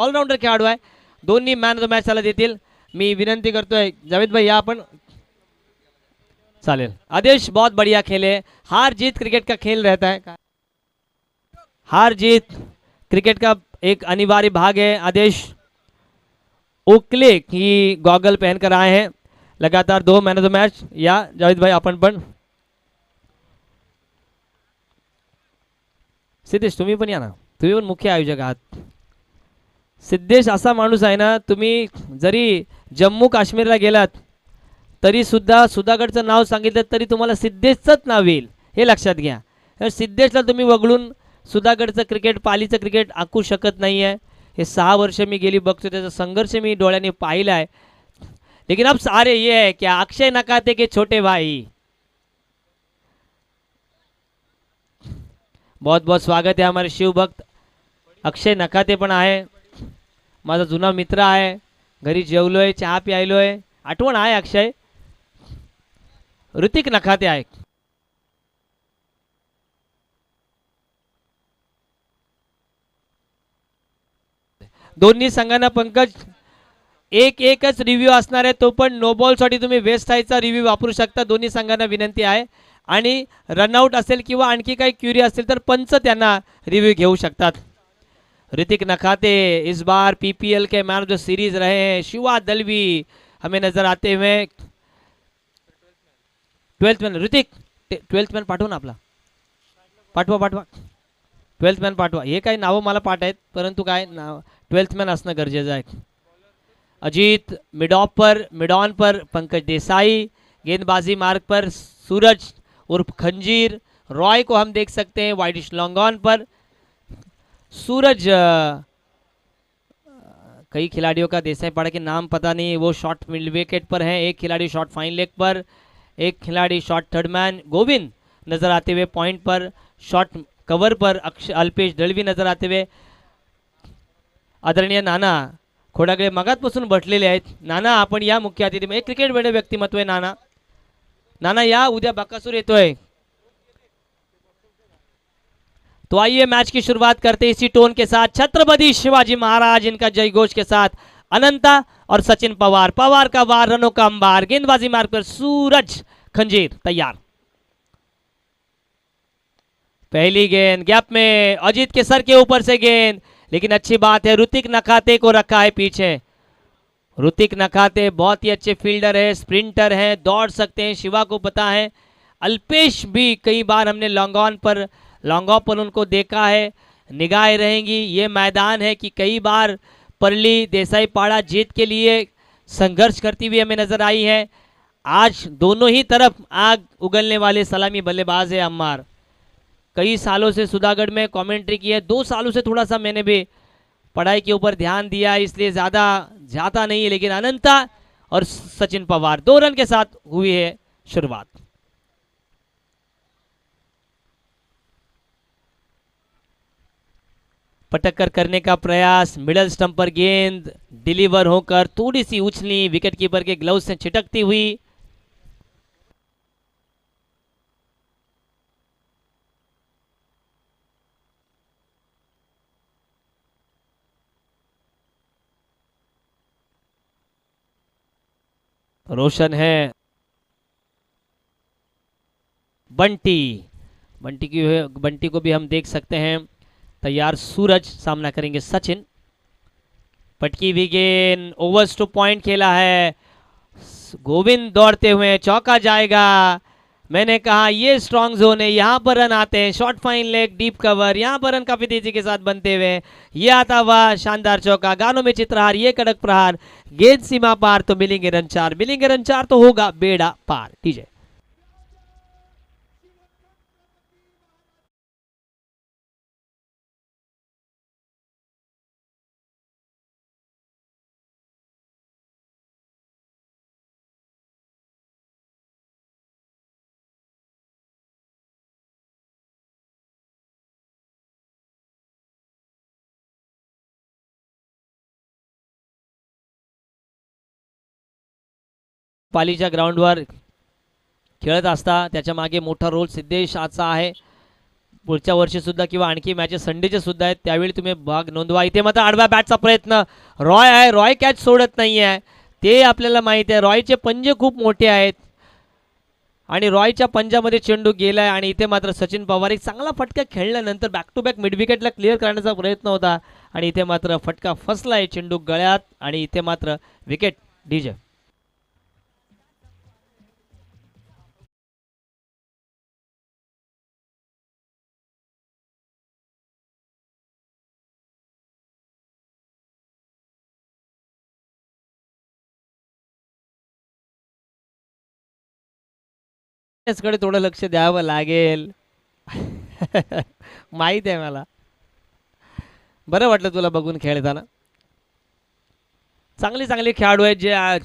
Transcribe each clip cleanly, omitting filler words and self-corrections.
All-rounder खेळाडू आहे, दोन्ही मॅन ऑफ द मॅच त्याला देतील. मी विनंती करतोय जावेद भाई या आपण. चालेल. आदेश बहुत बढ़िया खेले. हार जीत क्रिकेट का खेल रहता है, हार जीत क्रिकेट का एक अनिवार्य भाग है. आदेश ओकले की गॉगल पहनकर आए हैं, लगातार 2 मैन ऑफ द मैच. या जावेद भाई आपण पण. सिद्धेश तुम्ही पण या ना, तुम्ही पण मुख्य आयोजक आहात. सिद्धेश असा माणूस आहे ना, तुम्ही जरी जम्मू काश्मीरला गेलात तरी सुद्धा सुधागडचं नाव सांगितलं तरी तुम्हाला सिद्धेशचंच नाव येईल, हे लक्षात घ्या. सिद्धेशला तुम्ही वगळून सुधागडचं क्रिकेट, पालीचं क्रिकेट आखू शकत नाही आहे. हे 6 वर्ष मी गेली बघतो, त्याचा संघर्ष मी डोळ्याने पाहिला है. लेकिन अब सारे ये है क्या अक्षय नकाते के छोटे भाई. बहुत बहुत स्वागत है. हमारे शिवभक्त अक्षय नकाते पण आहे, माझा जुना मित्र आहे. घरी जेवलोय, चहा प्यायलोय, आठवण आहे अक्षय. ऋतिक नखाते आहे. दोन्ही संघांना पंकज एकच रिव्ह्यू असणार आहे, तो पण नो बॉलसाठी तुम्ही वेस्ट साईडचा रिव्ह्यू वापरू शकता. दोन्ही संघांना विनंती आहे. आणि रनआउट असेल किंवा आणखी काही क्युरी असेल तर पंच त्यांना रिव्ह्यू घेऊ शकतात. ऋतिक नखाते इस बार पीपीएल के मैन ऑफ द सीरीज रहे हैं. शिवा दलवी हमें नजर आते हुए. 12th man Hrithik, 12th man पाठव ना आपला, पाठवा 12th मॅन पाठवा. हे काही नावं मला पाठ आहेत, परंतु काय नाव 12th मॅन असणं गरजेचं आहे. अजीत मिड ऑन पर पंकज देसाई, गेंदबाजी मार्ग पर सूरज उर्फ खंजीर. रॉय को हम देख सकते हैं वाइडिश लॉन्ग ऑन पर. सूरज, कई खिलाड़ियों का देसाई पाड़ा के नाम पता नहीं, वो शॉट मिड विकेट पर है. एक खिलाड़ी शॉट फाइन लेग पर, एक खिलाड़ी शॉट थर्ड मैन. गोविंद नजर आते हुए पॉइंट पर, शॉट कवर पर अल्पेश दळवी नजर आते हुए. आदरणीय नाना खोडागळे मगातपासून बसलेले आहेत. नाना आपण या मुख्य अतिथी, एक क्रिकेट वेडे व्यक्तिमत्व आहे नाना. नाना या, उद्या बकासूर येतोय. तो आइए मैच की शुरुआत करते इसी टोन के साथ. छत्रपति शिवाजी महाराज इनका जय घोष के साथ अनंता और सचिन पवार. पवार का वार, रनों का अंबार. गेंदबाजी मार्ग पर सूरज खंजीर तैयार. पहली गेंद गैप में, अजीत के सर के ऊपर से गेंद, लेकिन अच्छी बात है ऋतिक नखाते को रखा है पीछे. ऋतिक नखाते बहुत ही अच्छे फील्डर है, स्प्रिंटर है, दौड़ सकते हैं, शिवा को पता है. अल्पेश भी कई बार हमने लॉन्ग ऑन पर उनको देखा है. निगाहें रहेंगी. ये मैदान है कि कई बार परली देसाई पाड़ा जीत के लिए संघर्ष करती हुई हमें नजर आई है. आज दोनों ही तरफ आग उगलने वाले सलामी बल्लेबाज है अम्मार. कई सालों से सुधागढ़ में कमेंट्री की है, 2 सालों से थोड़ा सा मैंने भी पढ़ाई के ऊपर ध्यान दिया, इसलिए ज़्यादा जाता नहीं है. लेकिन अनंता और सचिन पवार 2 रन के साथ हुई है शुरुआत. पटक्कर करने का प्रयास, मिडल स्टंप पर गेंद डिलीवर होकर थोड़ी सी उछली, विकेट कीपर के ग्लव्स से छिटकती हुई. रोशन है बंटी को भी हम देख सकते हैं तैयार. सूरज सामना करेंगे सचिन. पटकी भी गेंद, ओवर्स टू पॉइंट खेला है. गोविंद दौड़ते हुए, चौका जाएगा. मैंने कहा ये स्ट्रॉन्ग जोन है, यहाँ पर रन आते हैं. Short fine leg, deep cover, यहाँ पर रन काफी तेजी के साथ बनते हुए. ये आता हुआ शानदार चौका, गानों में चित्रहार, ये कड़क प्रहार. गेंद सीमा पार तो मिलेंगे रन 4, तो होगा बेड़ा पार. टीजे पालीच्या ग्राउंडवर खेळत असता त्याच्या मागे मोठा रोल सिद्धेश आजचा आहे. पुढच्या वर्षी सुद्धा किंवा आणखी मॅचेस संडेचे सुद्धा आहेत त्यावेळी तुम्ही भाग नोंदवा. इथे मात्र आडव्या बॅटचा प्रयत्न, रॉय आहे, रॉय कॅच सोडत नाही आहे, ते आपल्याला माहिती आहे. रॉयचे पंजे खूप मोठे आहेत आणि रॉयच्या पंजामध्ये चेंडू गेलाय आणि इथे मात्र सचिन पवार एक चांगला फटका खेळल्यानंतर बॅक टू बॅक मिड विकेटला क्लिअर करण्याचा प्रयत्न होता आणि इथे मात्र फटका फसलाय चेंडू गळ्यात आणि इथे मात्र विकेट डीजे. कडे थोडं लक्ष द्यावं लागेल. माहित आहे मला. बरं वाटलं तुला बघून खेळताना. चांगले चांगले खेळाडू आहेत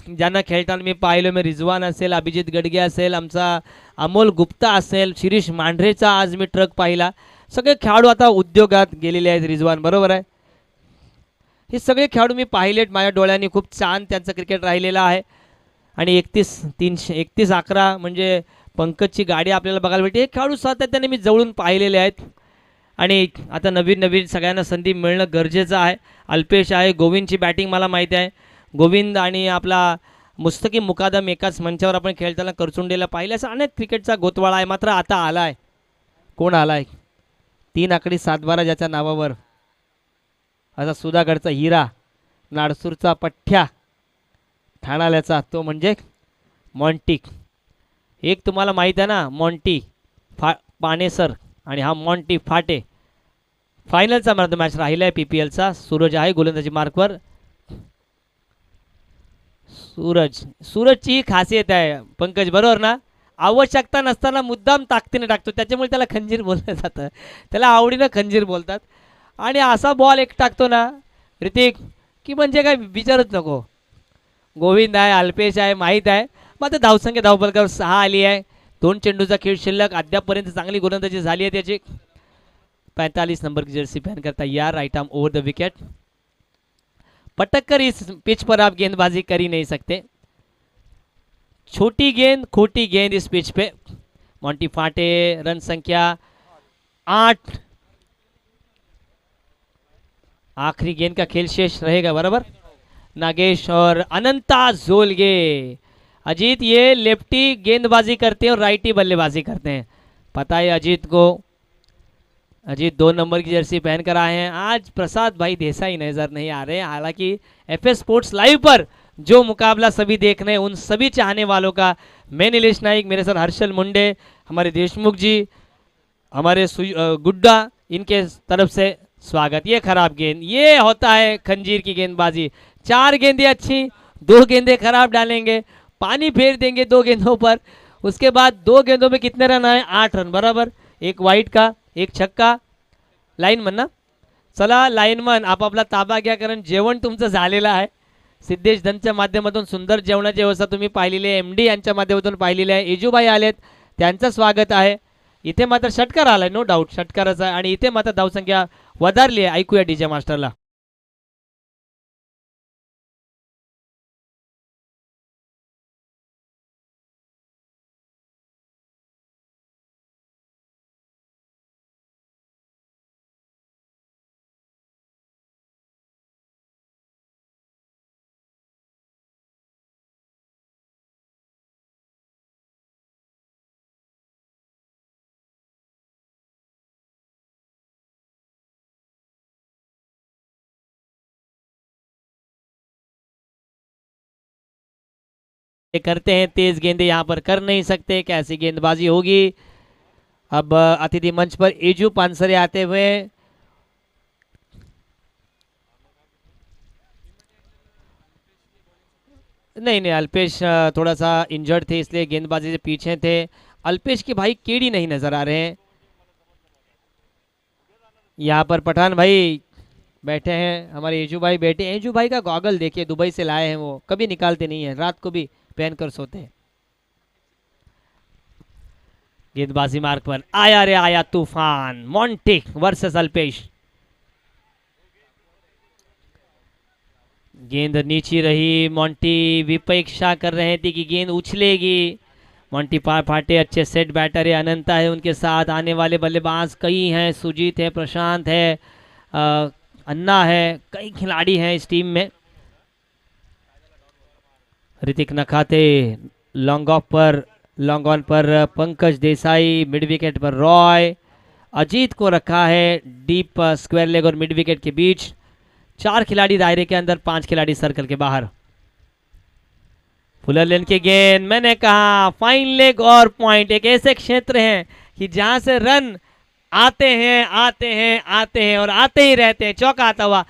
ज्यांना खेळताना मी पाहिलं. मी रिजवान असेल, अभिजित गडगे असेल, आमचा अमोल गुप्ता असेल, शिरीष मांढरेचा आज मी ट्रक पाहिला. सगळे खेळाडू आता उद्योगात गेलेले आहेत. रिजवान बरोबर आहे. हे सगळे खेळाडू मी पाहिलेत माझ्या डोळ्यांनी. खूप छान त्यांचं क्रिकेट राहिलेलं आहे आणि 31-11 म्हणजे पंकजची गाडी आपल्याला बघायला भेटते. हे खेळाडू सातत्याने मी जवळून पाहिलेले आहेत आणि आता नवीन नवीन सगळ्यांना संधी मिळणं गरजेचं आहे. अल्पेश आहे, गोविंदची बॅटिंग मला माहिती आहे. गोविंद आणि आपला मुस्तकीम मुकादम एकाच मंचावर आपण खेळताना करचुंडेला पाहिलं. असं अनेक क्रिकेटचा गोतवाळा आहे. मात्र आता आला आहे. कोण आला आहे? 3 आकडी 7-12 ज्याच्या नावावर असा सुधागडचा हिरा, नाडसूरचा पठ्ठ्या, ठाणाल्याचा तो म्हणजे मॉन्टी. एक तुम्हाला माहीत आहे ना, मॉन्टी पानेसर आणि हा मॉन्टी फाटे. फायनलचा मॅच राहिला आहे PPLचा. सूरज आहे गोलंदाजी मार्कवर. सूरजची खासियत आहे पंकज बरोबर ना, आवश्यकता नसताना मुद्दाम ताकदीने टाकतो, त्याच्यामुळे त्याला खंजीर बोललं जातं. त्याला आवडीनं खंजीर बोलतात आणि असा बॉल एक टाकतो ना ऋतिक की म्हणजे काय विचारच नको. गोविंद आहे, अल्पेश आहे, माहीत आहे. मात्र धावसंख्या धावफलकावर 6 आली आहे. 2 चेंडूचा खेळ शिल्लक. अद्यापपर्यंत चांगली गोलंदाजी झाली आहे त्याची. 45 नंबर की जर्सी पहन कर तैयार. Right arm over the wicket. पटक कर इस पिच पर आप गेंदबाजी कर ही नहीं सकते. छोटी गेंद खोटी गेंद इस पिच पे. मॉन्टी फाटे, रन संख्या 8. आखिरी गेंद का खेल शेष रहेगा बराबर. नागेश और अनंता जोलगे. अजीत ये लेफ्टी गेंदबाजी करते हैं और राइटी बल्लेबाजी करते हैं, पता है अजीत को. अजीत 2 नंबर की जर्सी पहनकर आए हैं. आज प्रसाद भाई देसाई नजर नहीं आ रहे हैं. हालांकि FS स्पोर्ट्स लाइव पर जो मुकाबला सभी देख रहे हैं उन सभी चाहने वालों का मैं नीलेश नाइक, मेरे साथ हर्षल मुंडे, हमारे देशमुख जी, हमारे गुड्डा, इनके तरफ से स्वागत. ये खराब गेंद, ये होता है खंजीर की गेंदबाजी. 4 गेंदें अच्छी, 2 गेंदें खराब डालेंगे, पानी फेर देंगे 2 गेंदों पर. उसके बाद 2 गेंदों में कितने रन आए? 8 रन बराबर. एक वाईट का, एक छक्का. लाईनमन ना, चला लाईनमन आपापला ताबा घ्या कारण जेवण तुमचं झालेलं आहे. सिद्धेश धनच्या माध्यमातून सुंदर जेवणाची व्यवस्था तुम्ही पाहिलेली आहे. MD यांच्या माध्यमातून पाहिलेली आहे. एजूबाई आलेत, त्यांचं स्वागत आहे. इथे मात्र षटकार आलाय, नो डाऊट षटकाराचा. आणि इथे मात्र धावसंख्या वधारली आहे. ऐकूया DJ मास्टरला. करते हैं तेज गेंदे यहाँ पर कर नहीं सकते. कैसी गेंदबाजी होगी. अब अतिथि मंच पर एजू पानसरे आते हुए. नहीं नहीं, अल्पेश थोड़ा सा इंजर्ड थे इसलिए गेंदबाजी से पीछे थे. अल्पेश के भाई केडी नहीं नजर आ रहे हैं. यहाँ पर पठान भाई बैठे हैं, हमारे एजू भाई बैठे. एजू भाई का गॉगल देखिए, दुबई से लाए हैं, वो कभी निकालते नहीं है, रात को भी पहनकर सोते हैं. गेंदबाजी मार्क पर आया रे आया तूफान. Monty versus Alpesh. गेंद नीची रही. मॉन्टी विपेक्षा कर रहे थे कि गेंद उछलेगी. मोंटी पाटे अच्छे सेट बैटर है, अनंता है उनके साथ, आने वाले बल्लेबाज कई हैं, सुजीत है, प्रशांत है, अन्ना है, कई खिलाड़ी हैं इस टीम में। ऋतिक नखाते लॉन्ग ऑफ पर, लॉन्ग ऑन पर पंकज देसाई, मिड विकेट पर रॉय, अजीत को रखा है डीप स्क्वायर लेग और मिड विकेट के बीच। 4 खिलाड़ी दायरे के अंदर, 5 खिलाड़ी सर्कल के बाहर। फुलर लेन के गेंद, मैंने कहा फाइन लेग और पॉइंट एक ऐसे क्षेत्र हैं कि जहां से रन आते हैं आते हैं आते हैं और आते ही रहते हैं। चौका आता हुआ,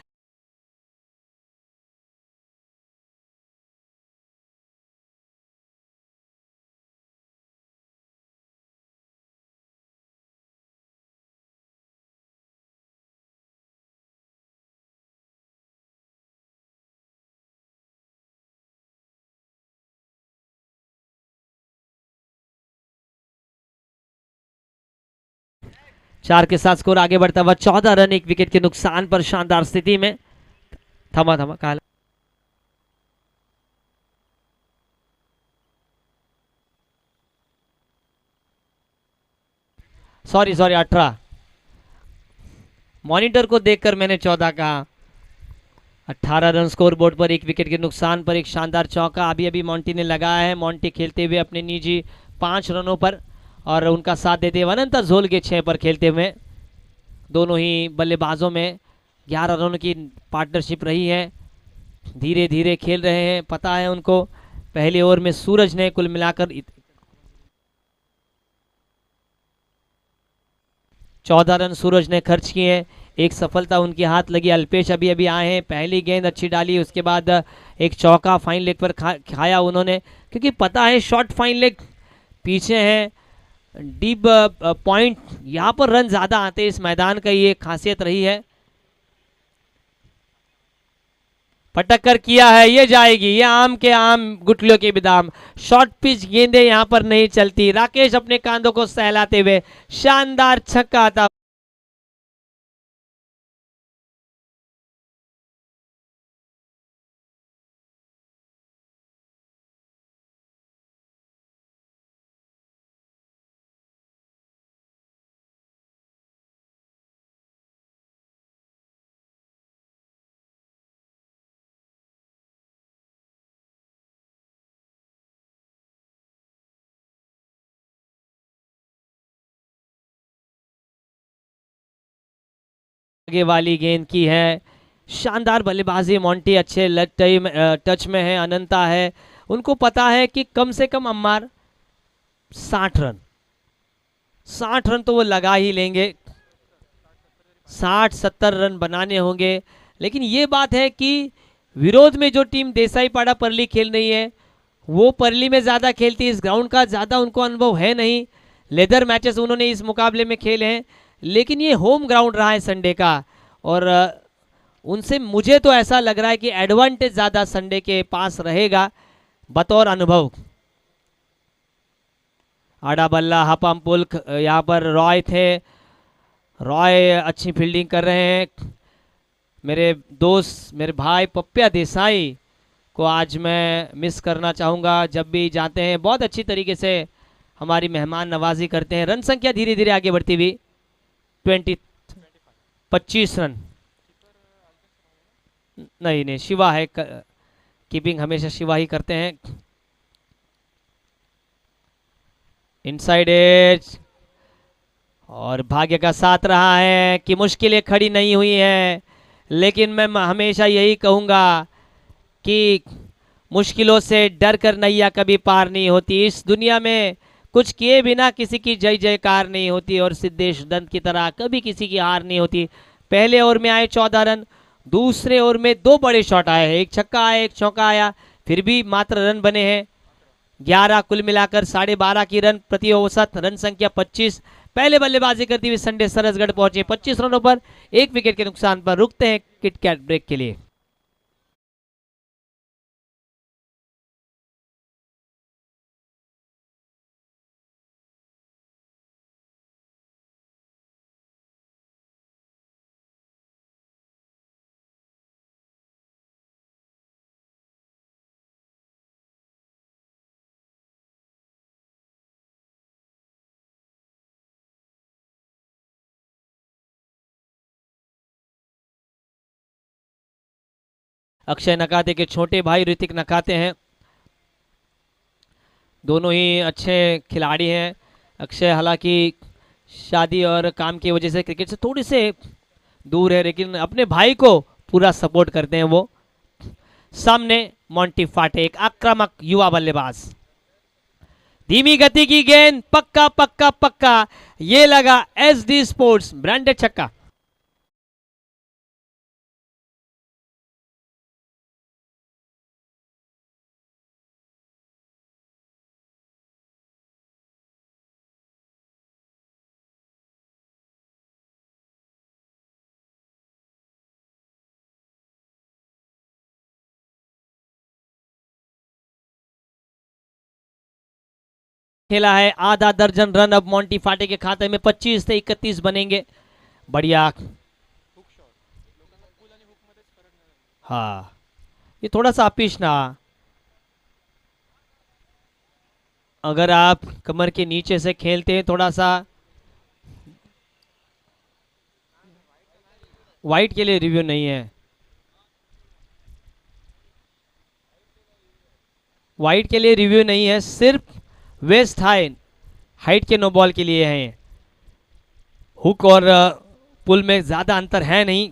चार के साथ स्कोर आगे बढ़ता हुआ, 14 रन एक विकेट के नुकसान पर शानदार स्थिति में। थमा थमा कहा, सॉरी सॉरी 18, मॉनिटर को देखकर मैंने 14 कहा। 18 रन स्कोर बोर्ड पर, एक विकेट के नुकसान पर एक शानदार चौका अभी अभी मोंटी ने लगाया है। मोंटी खेलते हुए अपने निजी 5 रनों पर और उनका साथ देते हुए अनंता झोल के 6 पर खेलते हुए। दोनों ही बल्लेबाजों में 11 रनों की पार्टनरशिप रही है, धीरे धीरे खेल रहे हैं, पता है उनको। पहले ओवर में सूरज ने कुल मिलाकर 14 रन सूरज ने खर्च किए, एक सफलता उनके हाथ लगी। अल्पेश अभी अभी आए हैं, पहली गेंद अच्छी डाली, उसके बाद एक चौका फाइन लेग पर खाया उन्होंने, क्योंकि पता है शॉर्ट फाइन लेग पीछे है, डीप पॉइंट यहाँ पर रन ज़्यादा आते हैं, इस मैदान का ये खासियत रही है। पटक कर किया है, ये जाएगी, ये आम के आम गुटलियों के बादाम। शॉर्ट पिच गेंदे यहाँ पर नहीं चलती। राकेश अपने कांधों को सहलाते हुए शानदार छक्का आता। आगे वाली गेंद की है, शानदार बल्लेबाजी। मोंटी अच्छे टच में है, अनंता है, उनको पता है कि कम से कम अम्मार 60 रन, 60 रन तो वो लगा ही लेंगे, 60-70 रन बनाने होंगे। लेकिन ये बात है कि विरोध में जो टीम देसाई पाड़ा परली खेल रही है, वो परली में ज़्यादा खेलती है, इस ग्राउंड का ज़्यादा उनको अनुभव है नहीं। लेदर मैचेस उन्होंने इस मुकाबले में खेले हैं, लेकिन ये होम ग्राउंड रहा है संडे का, और उनसे मुझे तो ऐसा लग रहा है कि एडवांटेज ज़्यादा संडे के पास रहेगा बतौर अनुभव। आड़ा बल्ला हपम पुल्क, यहाँ पर रॉय थे, रॉय अच्छी फील्डिंग कर रहे हैं। मेरे दोस्त, मेरे भाई पप्पिया देसाई को आज मैं मिस करना चाहूँगा। जब भी जाते हैं बहुत अच्छी तरीके से हमारी मेहमान नवाजी करते हैं। रन संख्या धीरे धीरे आगे बढ़ती हुई 25 रन, नहीं नहीं शिवा है, कीपिंग हमेशा शिवा ही करते हैं। इनसाइड एज, और भाग्य का साथ रहा है कि मुश्किलें खड़ी नहीं हुई हैं, लेकिन मैं हमेशा यही कहूँगा कि मुश्किलों से डर कर नैया कभी पार नहीं होती। इस दुनिया में कुछ किए बिना किसी की जय जयकार नहीं होती, और सिद्धेश दंत की तरह कभी किसी की हार नहीं होती। पहले ओवर में आए 14 रन, दूसरे ओवर में 2 बड़े शॉट आए हैं, एक छक्का आया, एक चौका आया, फिर भी मात्र रन बने हैं 11, कुल मिलाकर 12.5 की रन प्रति औसत, रन संख्या 25। पहले बल्लेबाजी करती हुई संडे सरसगढ़ पहुंचे 25 रनों पर, 1 विकेट के नुकसान पर। रुकते हैं किटकैट ब्रेक के लिए। अक्षय नकाते के छोटे भाई ऋतिक नकाते हैं। दोनों ही अच्छे खिलाड़ी हैं। अक्षय हालांकि शादी और काम की वजह से क्रिकेट से थोड़ी से दूर है, लेकिन अपने भाई को पूरा सपोर्ट करते हैं वो। सामने मोंटी फाटे, एक आक्रामक युवा बल्लेबाज। धीमी गति की गेंद, पक्का पक्का पक्का, ये लगा एसडी स्पोर्ट्स ब्रांडेड छक्का। खेला है आधा दर्जन रन, अब मोंटी फाटे के खाते में 25 से 31 बनेंगे। बढ़िया। हाँ, ये थोड़ा सा अपिश ना, अगर आप कमर के नीचे से खेलते हैं थोड़ा सा। वाइट के लिए रिव्यू नहीं है, वाइट के लिए रिव्यू नहीं है, सिर्फ वेस्ट हाइट के नो बॉल के लिए है। हुक और पुल में ज़्यादा अंतर है नहीं।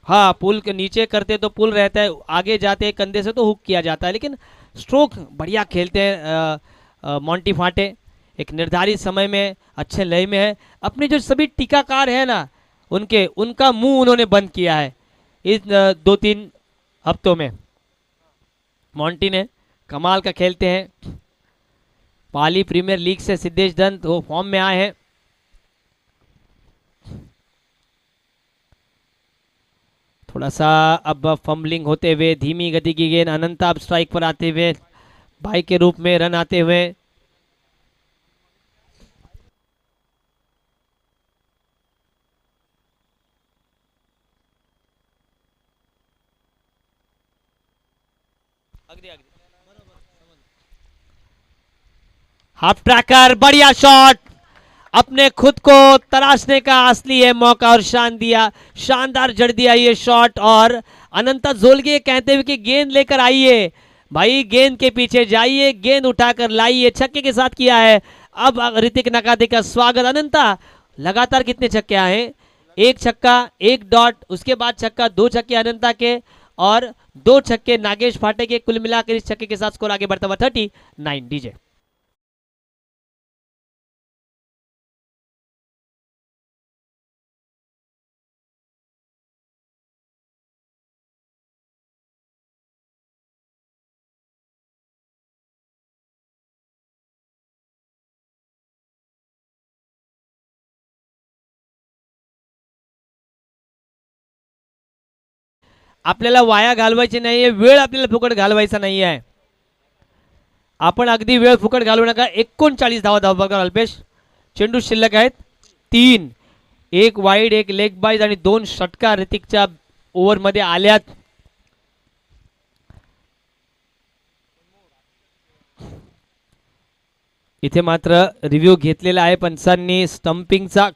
हाँ, पुल के नीचे करते तो पुल रहता है, आगे जाते कंधे से तो हुक किया जाता है, लेकिन स्ट्रोक बढ़िया खेलते हैं मोंटी फाटे। एक निर्धारित समय में अच्छे लय में है। अपने जो सभी टीकाकार हैं ना, उनका मुंह उन्होंने बंद किया है इस 2-3 हफ्तों में। मोंटी ने कमाल का खेलते हैं। पाली प्रीमियर लीग से सिद्धेश दंत वो फॉर्म में आए हैं। थोड़ा सा अब फंबलिंग होते हुए, धीमी गति की गेंद, अनंता अब स्ट्राइक पर आते हुए, भाई के रूप में रन आते हुए। हाफ ट्रैकर, बढ़िया शॉट, अपने खुद को तराशने का असली है मौका और शानदार जड़ दिया ये शॉट। और अनंता जोलगे कहते हुए कि गेंद लेकर आइए भाई, गेंद के पीछे जाइए, गेंद उठाकर लाइए, छक्के के साथ किया है। अब ऋतिक नकाते का स्वागत। अनंता लगातार कितने छक्के आए, एक छक्का, एक डॉट, उसके बाद छक्का, 2 छक्के अनंता के और 2 छक्के नागेश फाटे के, कुल मिलाकर इस छक्के के साथ स्कोर आगे बढ़ता हुआ 39। डीजे आपल्याला वाया घालवायची नाहीये, वेळ आपल्याला फुकट घालवायचा नाही आहे। आपण अगदी वेळ फुकट घालवू नका। 39 धावा धावा अल्पेश, चेंडू शिल्लक आहेत 3, एक वाईड, एक लेग बाईज आणि 2 षटकार ऋतिकच्या ओव्हर मध्ये आल्यात। इथे मात्र रिव्ह्यू घेतलेला आहे पंचांनी स्टंपिंगचा।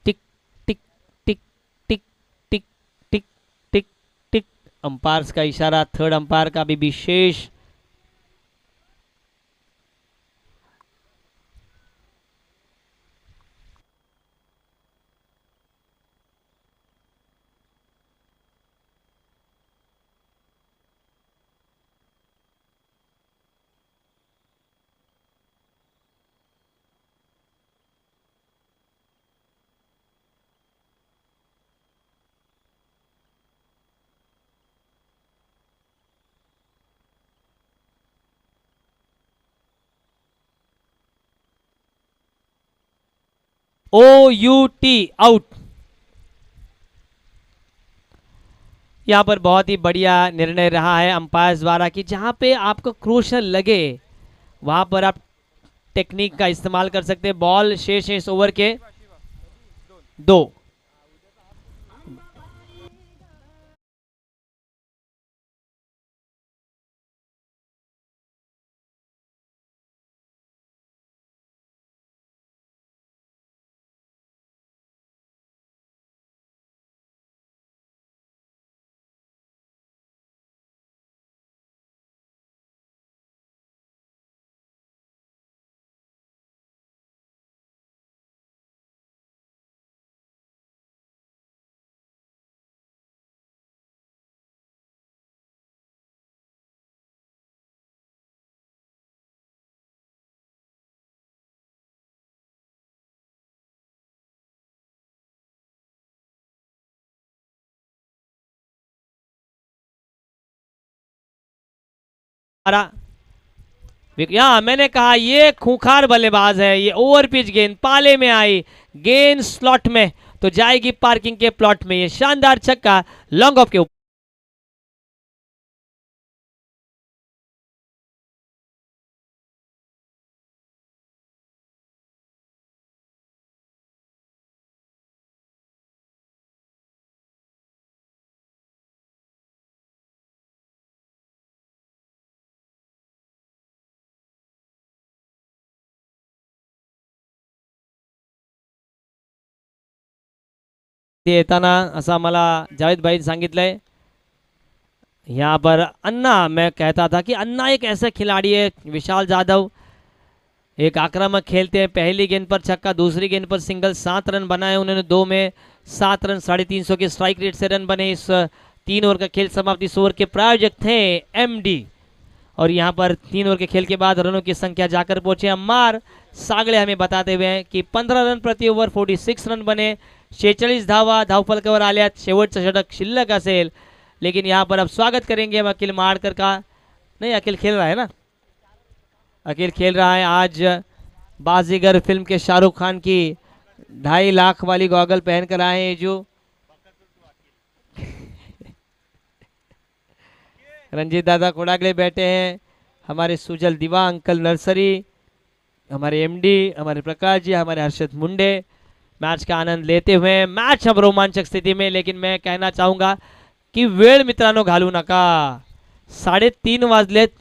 Tick tick tick tick tick tick tick tick, umpires का इशारा, थर्ड अंपायर का भी विशेष। OUT, out. यहाँ पर बहुत ही बढ़िया निर्णय रहा है अंपायर द्वारा कि जहाँ पे आपको क्रूशल लगे वहां पर आप टेक्निक का इस्तेमाल कर सकते हैं। बॉल शेष इस ओवर के 2। यहाँ मैंने कहा ये खूंखार बल्लेबाज है, ये ओवर पिच गेंद पाले में आई, गेंद स्लॉट में तो जाएगी पार्किंग के प्लॉट में। ये शानदार छक्का लॉन्ग ऑफ के ऊपर। ते येताना असं मला जावेद भाई सांगितलंय। यहाँ पर अन्ना, मैं कहता था कि अन्ना एक ऐसा खिलाड़ी है विशाल जाधव, एक आक्रामक खेलते हैं। पहली गेंद पर छक्का, दूसरी गेंद पर सिंगल, 7 रन बनाए उन्होंने 2 में, 7 रन 350 के स्ट्राइक रेट से रन बने। इस 3 ओवर का खेल समाप्ति। इस ओवर के प्रायोजक थे एमडी। और यहाँ पर 3 ओवर के खेल के बाद रनों की संख्या जाकर पहुंचे अम्मार सागळे हमें बताते हुए कि 15 रन प्रति ओव्हर, 46 रन बने, 46 धावा धावफलकावर आल्यात। शेवटचं षटक शिल्लक असेल, लेकिन यहाँ पर अब स्वागत करेंगे हम अखिल माड़कर का। नहीं, अखिल खेल रहा है ना, अखिल खेल रहा है। आज बाजीगर फिल्म के शाहरुख खान की 2.5 लाख वाली गॉगल पहनकर आए हैं जो रंजीत दादा कोडागले बैठे हैं, हमारे सुजल दिवा अंकल नर्सरी, हमारे एमडी, हमारे प्रकाश जी, हमारे हर्षद मुंडे मैच का आनंद लेते हुए। मैच अब रोमांचक स्थिति में, लेकिन मैं कहना चाहूंगा की वेळ मित्रांनो घालू नका। 3:30 वाजलेत,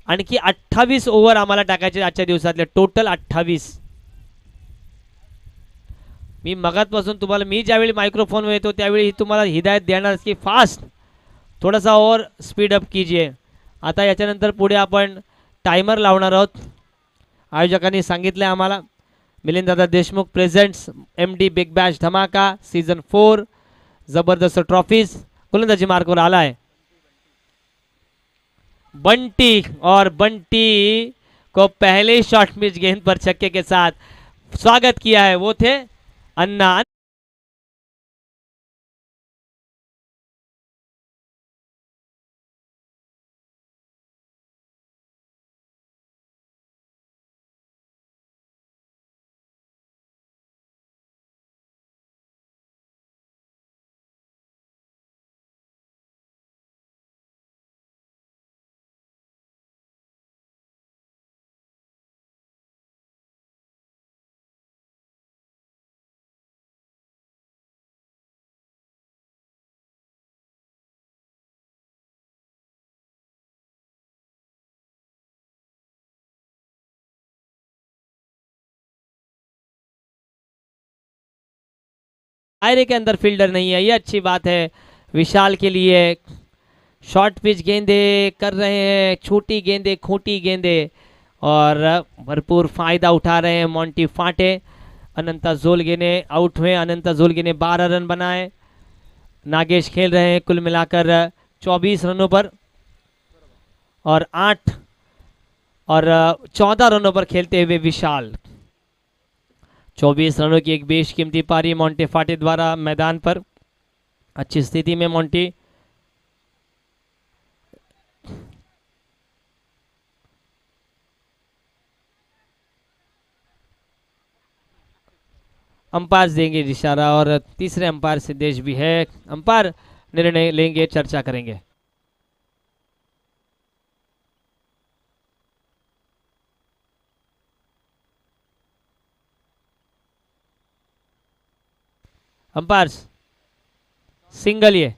आणखी 28 ओव्हर आम्हाला टाकायचे आजच्या दिवसातले, टोटल 28। मी मगातपासून तुम्हाला, मी ज्यावेळी मायक्रोफोन येतो त्यावेळी तुम्हाला हिदायत देणार की फास्ट थोडासा और स्पीड अप कीजिए। आता याच्यानंतर पुढे आपण टाइमर लावणार आहोत। आयोजकांनी सांगितले आम्हाला। मिलिंद दादा Deshmukh presents MD big Bash धमाका सीजन 4 जबरदस्त ट्रॉफीज। गोलंदाजी मार्कवर आला है बंटी, और बंटी को पहले शॉट मिस गेंद पर छक्के के साथ स्वागत किया है, वो थे अन्ना। दायरे के अंदर फील्डर नहीं है, ये अच्छी बात है विशाल के लिए। शॉर्ट पिच गेंदे कर रहे हैं, छोटी गेंदे, खोटी गेंदे, और भरपूर फायदा उठा रहे हैं मोंटी फाटे। अनंता जोलगे ने आउट हुए, अनंता जोलगे ने 12 रन बनाए। नागेश खेल रहे हैं कुल मिलाकर 24 रनों पर, और 8 और 14 रनों पर खेलते हुए विशाल। 24 रनों की एक बेशकीमती पारी मोंटे फाटे द्वारा मैदान पर। अच्छी स्थिति में मोंटी। अंपायर देंगे इशारा और तीसरे अंपायर सिद्धेश भी है। अंपायर निर्णय लेंगे, चर्चा करेंगे। अंपायर्स सिंगल ये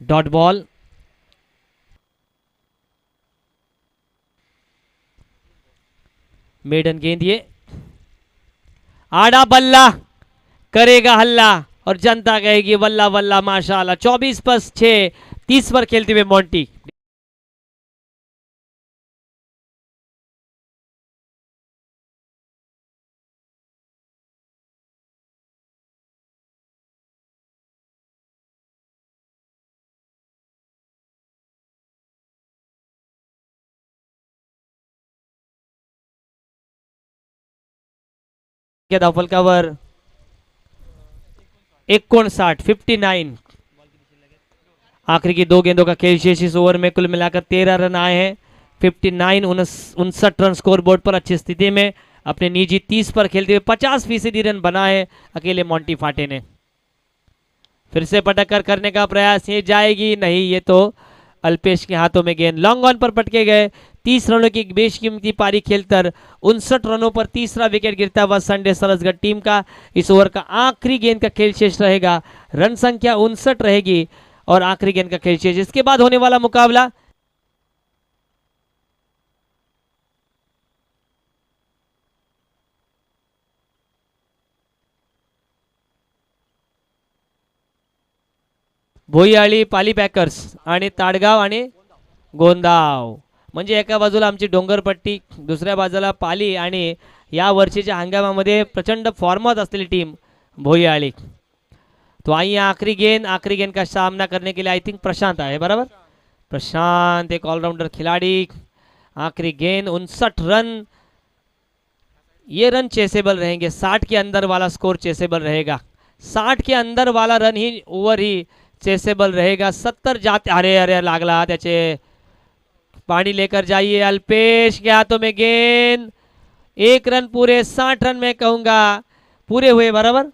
डॉट बॉल। मेडन गेंद ये आड़ा बल्ला करेगा हल्ला और जनता कहेगी वल्ला वल्ला माशाल्लाह। 24+6 30 पर खेलते हुए मोंटी। धावफलकावर 59 59। आखिरी की 2 गेंदों का खेल शेष इस ओवर में कुल मिलाकर 13 रन आए हैं। 59 59 रन स्कोर बोर्ड पर अच्छी स्थिति में अपने निजी 30 पर खेलते हुए 50% रन बनाए अकेले मोंटी फाटे ने। फिर से पटक करने का प्रयास, ये जाएगी नहीं, ये तो अल्पेश के हाथों में गेंद लॉन्ग ऑन पर पटके गए। 30 रनों की बेशकीमती पारी खेलकर 59 रनों पर तीसरा विकेट गिरता हुआ संडे सरसगढ़ टीम का इस ओवर का आखिरी गेंद का खेल शेष रहेगा। रन संख्या 59 रहेगी और आखिरी गेंद का खेल शेष। इसके बाद होने वाला मुकाबला भोईआळी पाली पॅकर्स आणि ताडगाव आणि गोंदाव। म्हणजे एका बाजूला आमची डोंगरपट्टी, दुसऱ्या बाजूला पाली आणि या वर्षीच्या हंगामामध्ये प्रचंड फॉर्मात असलेली टीम भोईआळी। तो आइए आखिरी गेंद का सामना करने के लिए आई थिंक प्रशांत आए, बराबर। प्रशांत एक ऑलराउंडर खिलाड़ी। आखिरी गेंद 59 रन, ये रन चेसेबल रहेंगे। 60 के अंदर वाला स्कोर चेसेबल रहेगा। 60 के अंदर वाला रन ही ओवर ही चेसेबल रहेगा। 70 जाते, अरे अरे लागला त्याचे, पानी लेकर जाइए। अल्पेश के हाथों में गेंद, 1 रन पूरे। 60 रन मैं कहूंगा पूरे हुए, बराबर।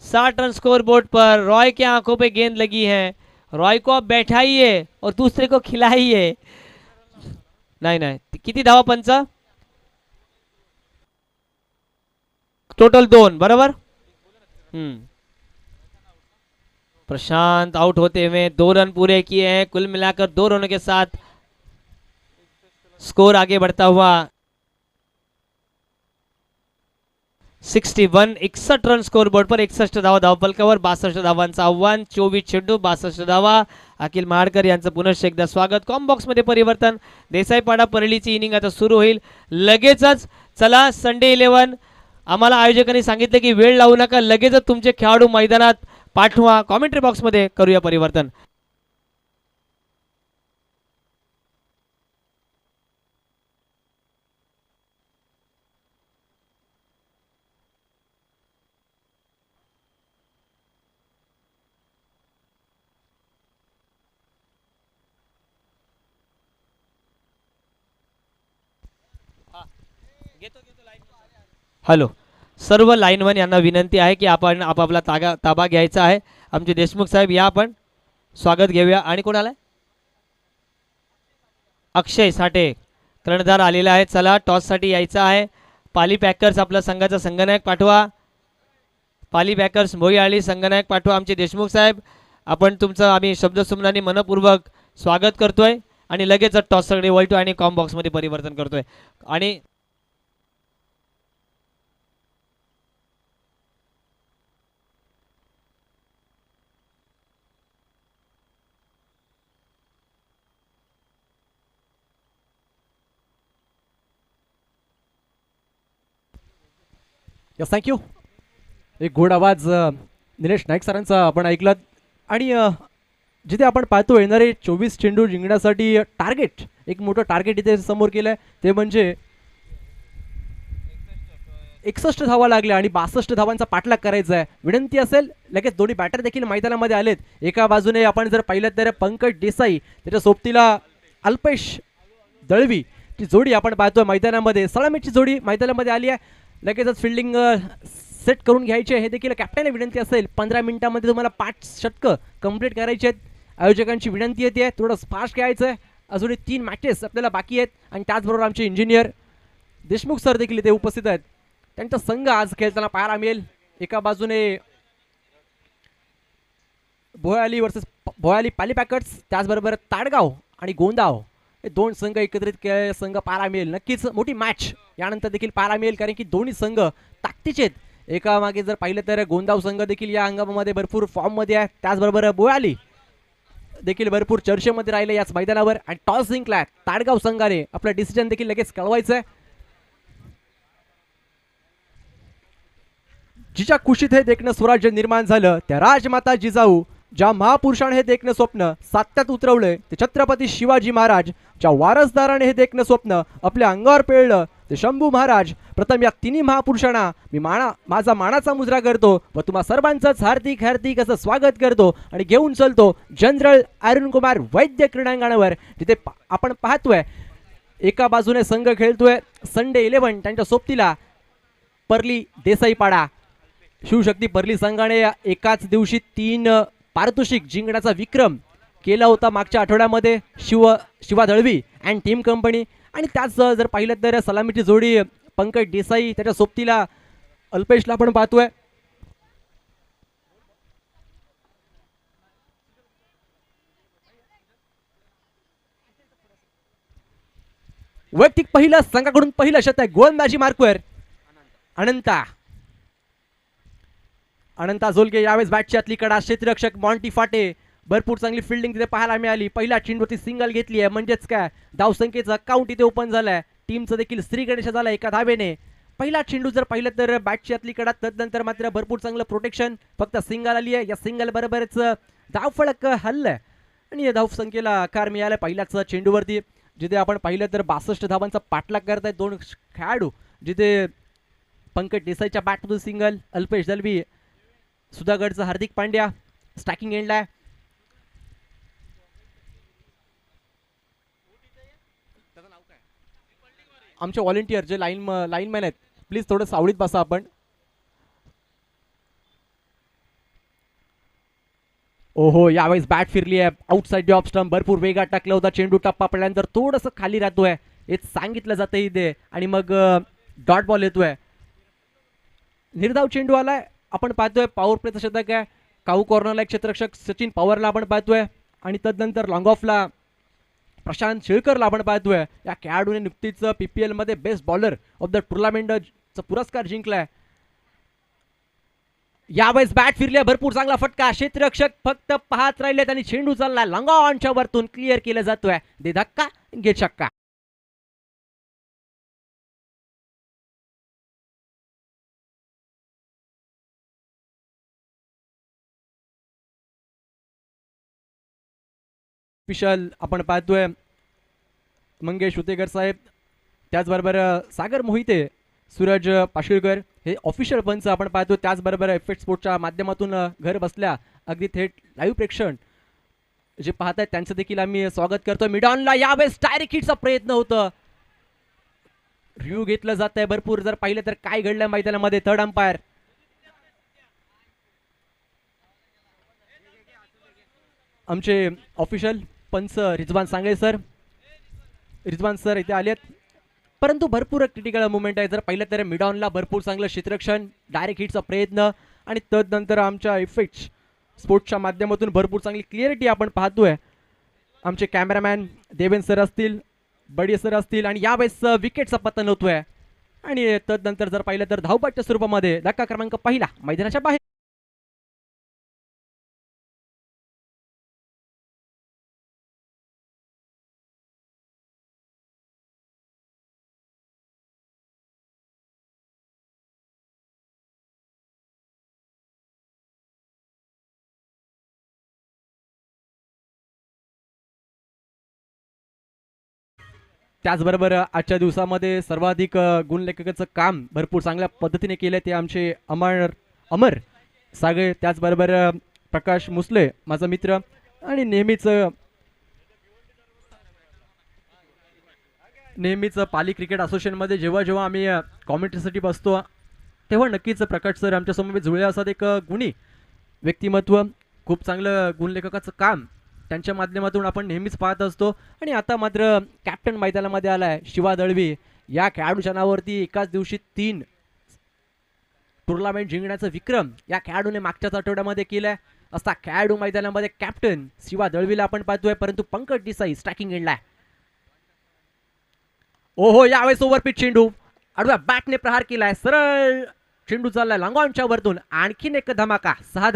60 रन स्कोर बोर्ड पर। रॉय के आंखों पे गेंद लगी है, रॉय को आप बैठाइए और दूसरे को खिलाइए। नहीं नहीं, किती धावा पंच? टोटल 2, बराबर। प्रशांत आउट होते हुए 2 रन पूरे किए हैं। कुल मिलाकर 2 रनों के साथ स्कोर आगे बढ़ता हुआ 61 रन स्कोर बोर्ड पर। 61 धावा धावफलकावर, 62 धावांचं आव्हान, 24 चेंडू 62 धावा। अखिल महाडकर यांचं पुनश्च एकदा स्वागत। कॉम बॉक्स मध्ये परिवर्तन, देसाईपाडा परळीची इनिंग आता सुरू होईल लगेचच। चला संडे 11, आम्हाला आयोजकांनी सांगितले की वेळ लावू नका, लगेचच तुमचे खेळाडू मैदानात पाठवा। कॉमेंट्री बॉक्स मध्ये करूया परिवर्तन। हॅलो, सर्व लाईनमन यांना विनंती आहे की आपण आपापला ताबा घ्यायचा आहे। आमचे देशमुख साहेब या, आपण स्वागत घेऊया। आणि कोण आलाय? अक्षय साठे कर्णधार आलेला आहे। चला टॉस साठी यायचा आहे। पाली पॅकर्स आपला संघाचा संघनायक पाठवा। पाली पॅकर्स भोईआळी संघनायक पाठवा। आमचे देशमुख साहेब, आपण तुमचं आम्ही शब्दसुमनाने मनपूर्वक स्वागत करतोय आणि लगेच टॉस सगळे वळतो आणि कॉम बॉक्स मध्ये परिवर्तन करतोय। आणि यस, थँक्यू। एक गोड आवाज निलेश नाईक सरांचा आपण ऐकलात। आणि जिथे आपण पाहतो येणारे 24 चेंडू जिंकण्यासाठी टार्गेट, एक मोठं टार्गेट इथे समोर केलंय, ते म्हणजे 61 धावा लागल्या आणि 62 धावांचा पाठलाग करायचा आहे. विनंती असेल लगेच दोन्ही बॅटर देखील मैदानामध्ये आलेत. एका बाजूने आपण जर पाहिलं तर पंकज देसाई, त्याच्या सोबतीला अल्पेश दळवी ची जोडी आपण पाहतोय मैदानामध्ये. सलामीची जोडी मैदानामध्ये आली आहे. लगेचच फिल्डिंग सेट करून घ्यायची आहे. हे देखील कॅप्टनला विनंती असेल. 15 मिनिटांमध्ये तुम्हाला 5 षटकं कंप्लीट करायची आहेत. आयोजकांची विनंती येते थोडं फास्ट खेळायचं आहे. अजूनही 3 मॅचेस आपल्याला बाकी आहेत. आणि त्याचबरोबर आमचे इंजिनियर देशमुख सर देखील इथे उपस्थित आहेत. त्यांचा संघ आज खेळताना पाहायला मिळेल. एका बाजूने भोयाली वर्सेस भोयाली पॅलीपॅकर्स, त्याचबरोबर ताडगाव आणि गोंदाव हे दोन संघ एकत्रित खेळ संघ पाहायला मिळेल. नक्कीच मोठी मॅच यानंतर देखील पाहायला मिळेल, कारण की दोन्ही संघ ताकदीचे आहेत. एका मागे जर पाहिलं तर गोंदाव संघ देखील या हंगामामध्ये भरपूर फॉर्ममध्ये आहे. त्याचबरोबर भोयाली देखील भरपूर चर्चेमध्ये राहिले याच मैदानावर. आणि टॉस जिंकलाय ताडगाव संघाने. आपलं डिसिजन देखील लगेच कळवायचं आहे. जिच्या कुशीत हे देखणं स्वराज्य निर्माण झालं, त्या राजमाता जिजाऊ ज्या महापुरुषाने हे देखणं स्वप्न सात्यात उतरवलंय, ते छत्रपती शिवाजी महाराज ज्या वारसदाराने हे देखणं स्वप्न आपल्या अंगावर पेळलं, ते शंभू महाराज. प्रथम या तिन्ही महापुरुषांना मी माझा मानाचा मुजरा करतो व तुम्हा सर्वांचंच हार्दिक हार्दिक असं स्वागत करतो आणि घेऊन चलतो जनरल अरुण कुमार वैद्य क्रीडांगणावर, जिथे आपण पाहतोय एका बाजूने संघ खेळतोय संडे 11. त्यांच्या सोबतीला परली देसाईपाडा शिवशक्ती परली संघाने एकाच दिवशी 3 पारितोषिक जिंकण्याचा विक्रम केला होता मागच्या आठवड्यामध्ये. Shiva Dalvi and team company. आणि त्याच जर पाहिलं तर सलामीची जोडी पंकज देसाई, त्याच्या सोबतीला अल्पेशला आपण पाहतोय. वैयक्तिक पहिलं संघाकडून पहिलं शतक गोलंदाजी मार्कवर अनंता झोलगे. यावेळेस बॅटची आतली कडा क्षेत्ररक्षक मॉन्टी फाटे. भरपूर चांगली फिल्डिंग तिथे पाहायला मिळाली. पहिल्या चेंडूवरती सिंगल घेतली आहे, म्हणजेच काय धावसंख्येचा अकाउंट इथे ओपन झालाय. टीमचं देखील श्री गणेश झाला एका धावेने. पहिला चेंडू जर पाहिलं तर बॅटची आतली कडा, तदनंतर मात्र भरपूर चांगलं प्रोटेक्शन. फक्त सिंगल आली आहे. या सिंगल बरोबरच धावफलक हल्लंय आणि या धावसंख्येला आकार मिळाला पहिल्याच चेंडूवरती, जिथे आपण पाहिलं तर 62 धावांचा पाठलाग करत आहेत दोन खेळाडू. जिथे पंकज देसाईच्या बॅटमधून सिंगल, अल्पेश दलवी सुधागडचा हार्दिक पांड्या स्टॅकिंग एंडला आहे. आमचे व्हॉलेंटियर जे लाईनमॅन आहेत, प्लीज थोडं सावळीत बसा आपण. ओहो, यावेळेस बॅट फिरली आहे आउटसाइड ऑफ स्टंप. भरपूर वेगात टाकला होता चेंडू. टप्पा पडल्यानंतर थोडंसं खाली राहतोय हे सांगितलं जातं इथे, आणि मग डॉट बॉल येतोय. निर्धाव चेंडू आलाय. आपण पाहतोय पॉवर प्लेचं शतक आहे. काऊ कॉर्नरला एक क्षेत्ररक्षक सचिन पवारला आपण पाहतोय आणि तदनंतर लॉंग ऑफला प्रशांत शेळकरला आपण पाहतोय. या खेळाडूने नुकतीच PPL मध्ये बेस्ट बॉलर ऑफ द टुर्नामेंटचा पुरस्कार जिंकलाय. यावेळेस बॅट फिरल्या, भरपूर चांगला फटका. क्षेत्ररक्षक फक्त पाहत राहिलेत आणि चेंडू चालला लॉंग ऑनच्या वरतून क्लिअर केला जातोय. दे धक्का घे छक्का. ऑफिशियल आपण पाहतोय मंगेश उतेकर साहेब, त्याचबरोबर सागर मोहिते, सूरज पाशिळकर हे ऑफिशियल पंच आपण पाहतो. त्याचबरोबर एफएट स्पोर्टच्या माध्यमातून घर बसल्या अगदी थेट लाईव्ह प्रेक्षण जे पाहत आहेत त्यांचं देखील आम्ही स्वागत करतो. मिडॉनला यावेळेस डायरेक्ट हिटचा प्रयत्न होतं. रिव्ह्यू घेतलं जात आहे भरपूर. जर पाहिलं तर काय घडलं मैदानामध्ये. थर्ड अंपायर आमचे ऑफिशियल पंच रिजवान सांगळे सर. रिजवान सर इथे आलेत, परंतु भरपूर क्रिटिकल मुवमेंट आहे. जर पाहिलं तर मिडॉनला भरपूर चांगलं क्षेत्ररक्षण, डायरेक्ट हिटचा प्रयत्न आणि तदनंतर आमच्या इफेक्ट स्पोर्ट्सच्या माध्यमातून भरपूर चांगली क्लिअरिटी आपण पाहतोय. आमचे कॅमेरामॅन देवेंद्र सर असतील, बडी सर असतील, आणि यावेळेस विकेटचा पतन होतोय. आणि तदनंतर जर पाहिलं तर धावपट्ट्या स्वरूपामध्ये धक्का क्रमांक पहिला मैदानाच्या बाहेर. त्याचबरोबर आजच्या दिवसामध्ये सर्वाधिक गुणलेखकाचं काम भरपूर चांगल्या पद्धतीने केलं ते आमचे अमर सागळे, त्याचबरोबर प्रकाश मुसले माझा मित्र, आणि नेहमीच पाली क्रिकेट असोसिएशनमध्ये जेव्हा जेव्हा आम्ही कॉमेंट्रीसाठी बसतो तेव्हा नक्कीच प्रकाश सर आमच्यासमोर जुळले असतात. एक गुणी व्यक्तिमत्व, खूप चांगलं गुणलेखकाचं काम त्यांच्या माध्यमातून आपण नेहमीच पाहत असतो. आणि आता मात्र कॅप्टन मैदानामध्ये आलाय शिवा दळवी. या खेळाडूच्या नावावरती एकाच दिवशी 3 टुर्नामेंट जिंकण्याचा विक्रम या खेळाडूने मागच्याच आठवड्यामध्ये केलाय. असा खेळाडू मैदानामध्ये कॅप्टन शिवा दळवीला आपण पाहतोय, परंतु पंकज देसाई स्ट्रायकिंग एंडला. ओहो, यावेळेस ओव्हरपिच चेंडू आडव्या बॅटने प्रहार केलाय, सरळ चेंडू चाललाय लॉंगॉनच्या वरतून. आणखीन एक धमाका, 6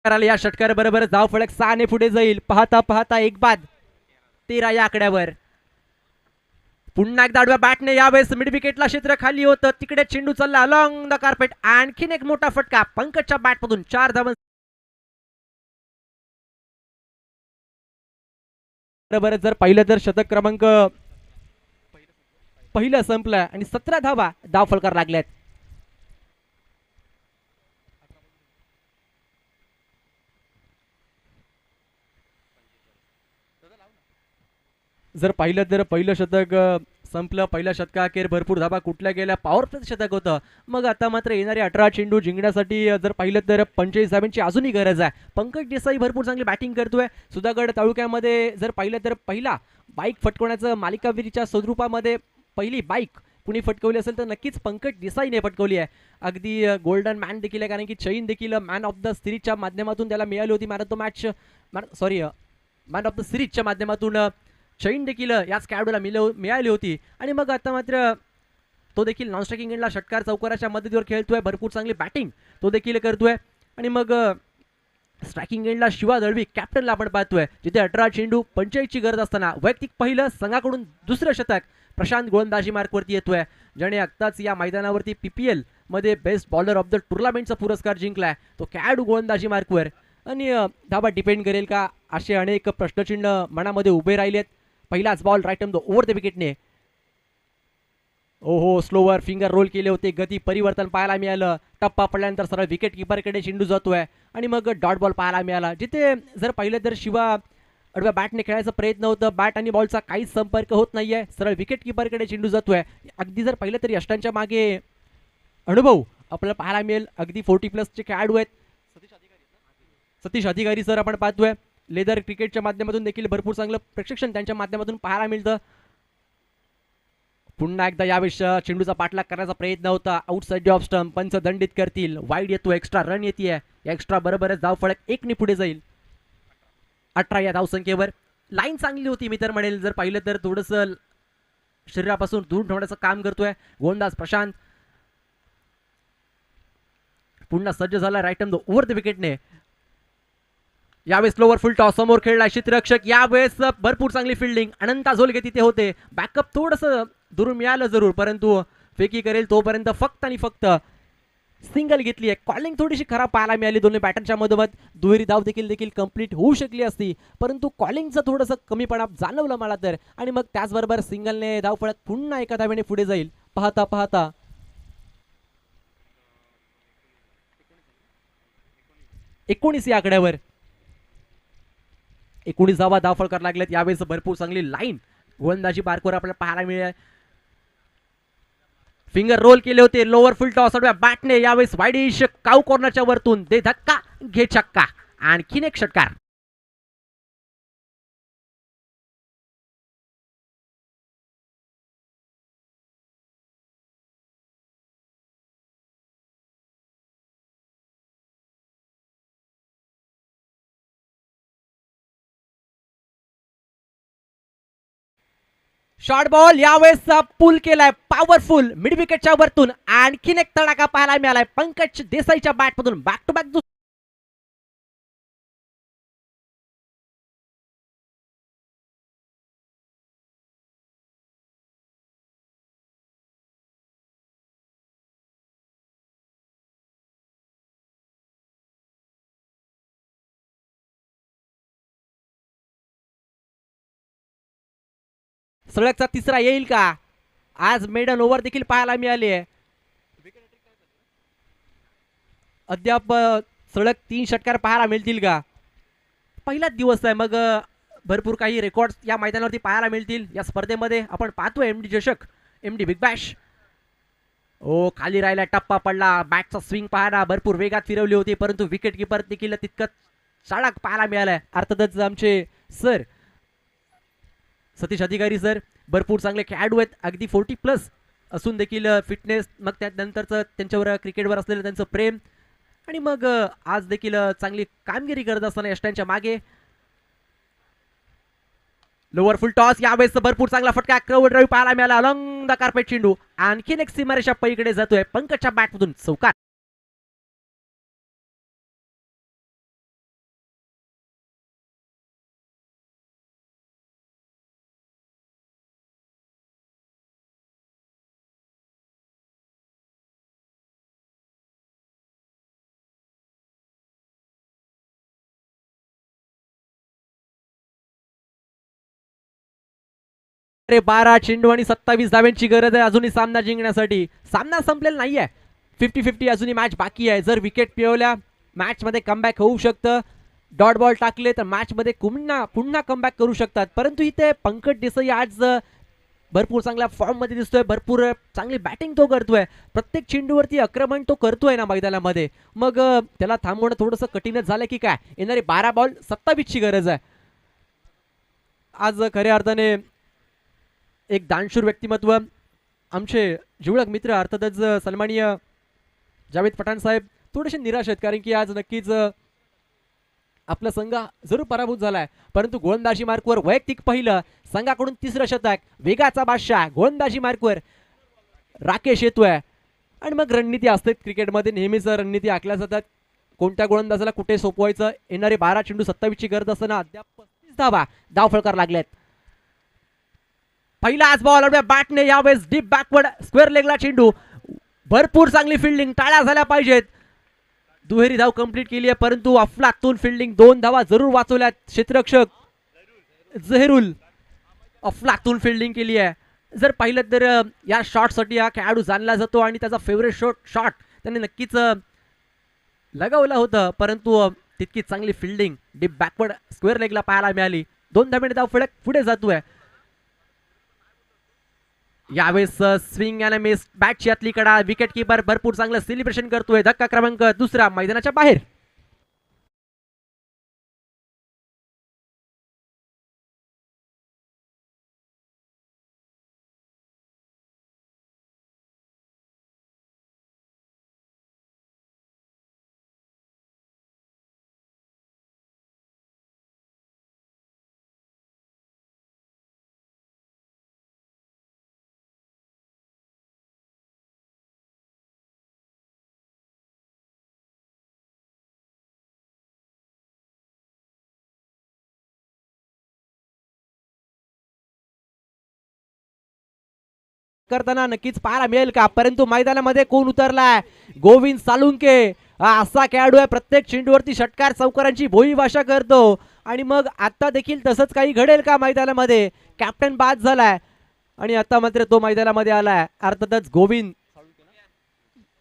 या षटकार बरोबर धाव फलक 6 ने पुढे जाईल. पाहता पाहता एक बाद 13 या आकड्यावर. पुन्हा एकदा आडव्या बॅटने यावेळेस मिड विकेटला क्षेत्र खाली होतं, तिकडे चेंडू चालला अलॉंग द कार्पेट. आणखीन एक मोठा फटका पंकजच्या बॅटमधून, 4 धावा. बरोबर जर पाहिलं तर शतक क्रमांक पहिलं संपलं आणि 17 धावा धाव फलकार लागल्यात. जर पाहिलं तर पहिलं शतक संपलं, पहिल्या शतकाअखेर भरपूर धाबा कुठल्या गेल्या, पॉवर प्ले शतक होतं. मग आता मात्र येणारे 18 चेंडू जिंकण्यासाठी जर पाहिलं तर 45 धावांची अजूनही गरज आहे. पंकज देसाई भरपूर चांगली बॅटिंग करतोय. सुधागड तालुक्यामध्ये जर पाहिलं तर पहिला बाईक फटकवण्याचं मालिकावीरीच्या स्वरूपामध्ये पहिली बाईक कुणी फटकवली असेल तर नक्कीच पंकज देसाईने फटकवली आहे. अगदी गोल्डन मॅन देखील आहे, कारण की चैन देखील मॅन ऑफ द सिरीजच्या माध्यमातून त्याला मिळाली होती. मॅन ऑफ द सिरीजच्या माध्यमातून चैन देखील याच खेळाडूला मिळाली होती. आणि मग आता मात्र तो देखील नॉन स्ट्रायकिंग एंडला षटकार चौकाराच्या मदतीवर खेळतोय, भरपूर चांगली बॅटिंग तो देखील करतोय. आणि मग स्ट्रायकिंग एंडला शिवा दळवी कॅप्टनला आपण पाहतोय, जिथे 18 चेंडू 45 ची गरज असताना वैयक्तिक पहिलं, संघाकडून दुसरं शतक प्रशांत गोलंदाजी मार्कवरती येतोय, ज्याने आत्ताच या मैदानावरती PPL मध्ये बेस्ट बॉलर ऑफ द टुर्नामेंटचा पुरस्कार जिंकलाय. तो खेळाडू गोलंदाजी मार्कवर. आणि धाबा डिपेंड करेल का, असे अनेक प्रश्नचिन्ह मनामध्ये उभे राहिलेत. पहिलाच ball right the over the विकेटने. ओहो, स्लोवर फिंगर रोल केले होते, गती परिवर्तन पाहायला मिळालं. टप्पा पडल्यानंतर सरळ विकेट किपरकडे चेंडू जातोय आणि मग डॉट बॉल पाहायला मिळाला, जिथे जर पाहिलं तर शिवा आडव्या बॅटने खेळायचा प्रयत्न होता, बॅट आणि बॉलचा काहीच संपर्क होत नाहीये, सरळ विकेट किपरकडे चेंडू जातोय. अगदी जर पाहिलं तरी यष्टांच्या मागे अनुभव आपल्याला पाहायला मिळेल. अगदी 40+ खेळाडू आहेत. सतीश अधिकारी सर आपण पाहतोय. लेदर क्रिकेटच्या माध्यमातून देखील भरपूर चांगलं प्रशिक्षण त्यांच्या माध्यमातून पाहायला मिळतं. पुन्हा एकदा यावेळेस चेंडूचा पाठलाग करण्याचा प्रयत्न होता, आउटसाइड ऑफ स्टंप, पंच दंडित करतील, वाईड येतो, एक्स्ट्रा रन येते. या एक्स्ट्रा बरोबरच धाव फलक 1 ने पुढे जाईल 18 या धावसंख्येवर. लाईन चांगली होती मी तर म्हणेल, जर पाहिलं तर थोडंसं शरीरापासून दूर ठेवण्याचं काम करतोय गोलंदाज प्रशांत. पुन्हा सज्ज झाला राईट द ओव्हर द विकेटने. यावेळेस स्लोवर फुल टॉस समोर खेळला क्षेत्ररक्षक, यावेळेस भरपूर चांगली फिल्डिंग, अनंता झोलगे तिथे होते. बॅकअप थोडंसं दुरून मिळालं जरूर, परंतु फेकी करेल तोपर्यंत फक्त आणि फक्त सिंगल घेतली आहे. कॉलिंग थोडीशी खराब पाहायला मिळाली दोन्ही बॅटरच्या मधोमध. दुहेरी धाव देखील कंप्लीट होऊ शकली असती, परंतु कॉलिंगचं थोडंसं कमीपणा जाणवलं मला तर. आणि मग त्याचबरोबर सिंगलने धाव फलक पुन्हा एका धावेने पुढे जाईल. पाहता पाहता 19 या आकड्यावर 19 धावा धाव फलकार लागलेत. यावेळेस भरपूर चांगली लाईन गोलंदाजी बारकोर आपल्याला पाहायला मिळेल. फिंगर रोल केले होते, लोअर फुल टॉस आडव्या बॅटने. यावेळेस वाईडिश काऊ कॉर्नरच्या वरतून दे धक्का घे छक्का, आणखीन एक षटकार. शॉर्ट बॉल यावेळेस पुल केलाय पॉवरफुल मिड विकेटच्या वरतून. आणखीन एक तडाखा पाहायला मिळालाय पंकज देसाईच्या बॅटमधून. बॅक टू बॅक सलगचा तिसरा येईल का? आज मेडन ओव्हर देखील पाहायला मिळाली आहे. अद्याप सलग 3 षटकार पाहायला मिळतील का? पहिलाच दिवस आहे, मग भरपूर काही रेकॉर्ड या मैदानावरती पाहायला मिळतील. या स्पर्धेमध्ये आपण पाहतोय एमडी चषक, एमडी बिग बॅश. ओ खाली राहिला, टप्पा पडला, बॅटचा स्विंग पाहायला भरपूर वेगात फिरवली होती, परंतु विकेट किपर देखील तितकंच चाळक पाहायला मिळालाय. अर्थातच आमचे सर सतीश अधिकारी सर भरपूर चांगले खेळाडू आहेत, अगदी 40+ असून देखील फिटनेस, मग त्यानंतरचं त्यांच्यावर क्रिकेटवर असलेलं त्यांचं प्रेम, आणि मग आज देखील चांगली कामगिरी करत असताना यष्टांच्या मागे. लोअर फुल टॉस, यावेळेस भरपूर चांगला फटका क्रवर रवी पाहायला मिळाला. अलंग द कार्पेट चेंडू आणखीन एक सीमारेषा पलीकडे जातोय. पंकजच्या बॅटमधून चौकार. अरे 12 चेंडू आणि 27 धाव्यांची गरज आहे अजूनही सामना जिंकण्यासाठी. सामना संपलेला नाहीये, 50-50 अजूनही मॅच बाकी आहे. जर विकेट मिळवल्या मॅच मध्ये कमबॅक होऊ शकतं. डॉट बॉल टाकले तर मॅच मध्ये पुन्हा कमबॅक करू शकतात. परंतु इथे पंकज देसाई आज भरपूर चांगल्या फॉर्म मध्ये दिसतोय, भरपूर चांगली बॅटिंग तो करतोय. प्रत्येक चेंडूवरती आक्रमण तो करतोय ना मैदानामध्ये, मग त्याला थांबवणं थोडंसं कठीणच झालं की काय. येणारे 12 बॉल 27 ची गरज आहे. आज खऱ्या अर्थाने एक दानशूर व्यक्तिमत्व, आमचे जिवलग मित्र अर्थातच सन्माननीय जावेद पठाण साहेब थोडेसे निराश आहेत, कारण की आज नक्कीच आपला संघ जरूर पराभूत झालाय, परंतु गोलंदाजी मार्कवर वैयक्तिक पहिलं, संघाकडून तिसरं शतक, वेगाचा बादशाह गोलंदाजी मार्कवर राकेश येतोय. आणि मग रणनीती असते क्रिकेटमध्ये, नेहमीच रणनीती आखल्या जातात, कोणत्या गोलंदाजाला कुठे सोपवायचं. येणारे 12 चेंडू 27 ची गरज असताना अद्याप 35 धावा धावफलकार लागलेत. पहिला आज बॉल बॅटने, यावेळेस डीप बॅकवर्ड स्क्वेअर लेगला चेंडू, भरपूर चांगली फिल्डिंग, टाळ्या झाल्या पाहिजेत. दुहेरी धाव कंप्लीट केली आहे, परंतु अफलातून फिल्डिंग, 2 धावा जरूर वाचवल्यात. क्षेत्ररक्षक जहिरुल अफलातून फिल्डिंग केली आहे. जर पाहिलं तर या शॉटसाठी हा खेळाडू जाणला जातो आणि त्याचा फेवरेट शॉट त्याने नक्कीच लगावलं होतं, परंतु तितकी चांगली फिल्डिंग डीप बॅकवर्ड स्क्वेअर लेगला पाहायला मिळाली. 2 धाब्याने धाव फलक पुढे जातोय. यावेळेस स्विंग आणि मिस, बॅटची आतली कडा, विकेट किपर भरपूर चांगलं सेलिब्रेशन करतोय. धक्का क्रमांक 2 मैदानाच्या बाहेर. करताना नक्कीच पाहायला मिळेल का, परंतु मैदानामध्ये कोण उतरलाय? गोविंद सालुंके हा असा खेळाडू आहे, प्रत्येक चेंडूवरती षटकार चौकारांची भोई भाषा करतो. आणि मग आता देखील तसंच काही घडेल का मैदानामध्ये? कॅप्टन बाद झालाय आणि आता मात्र तो मैदानामध्ये आलाय. अर्थातच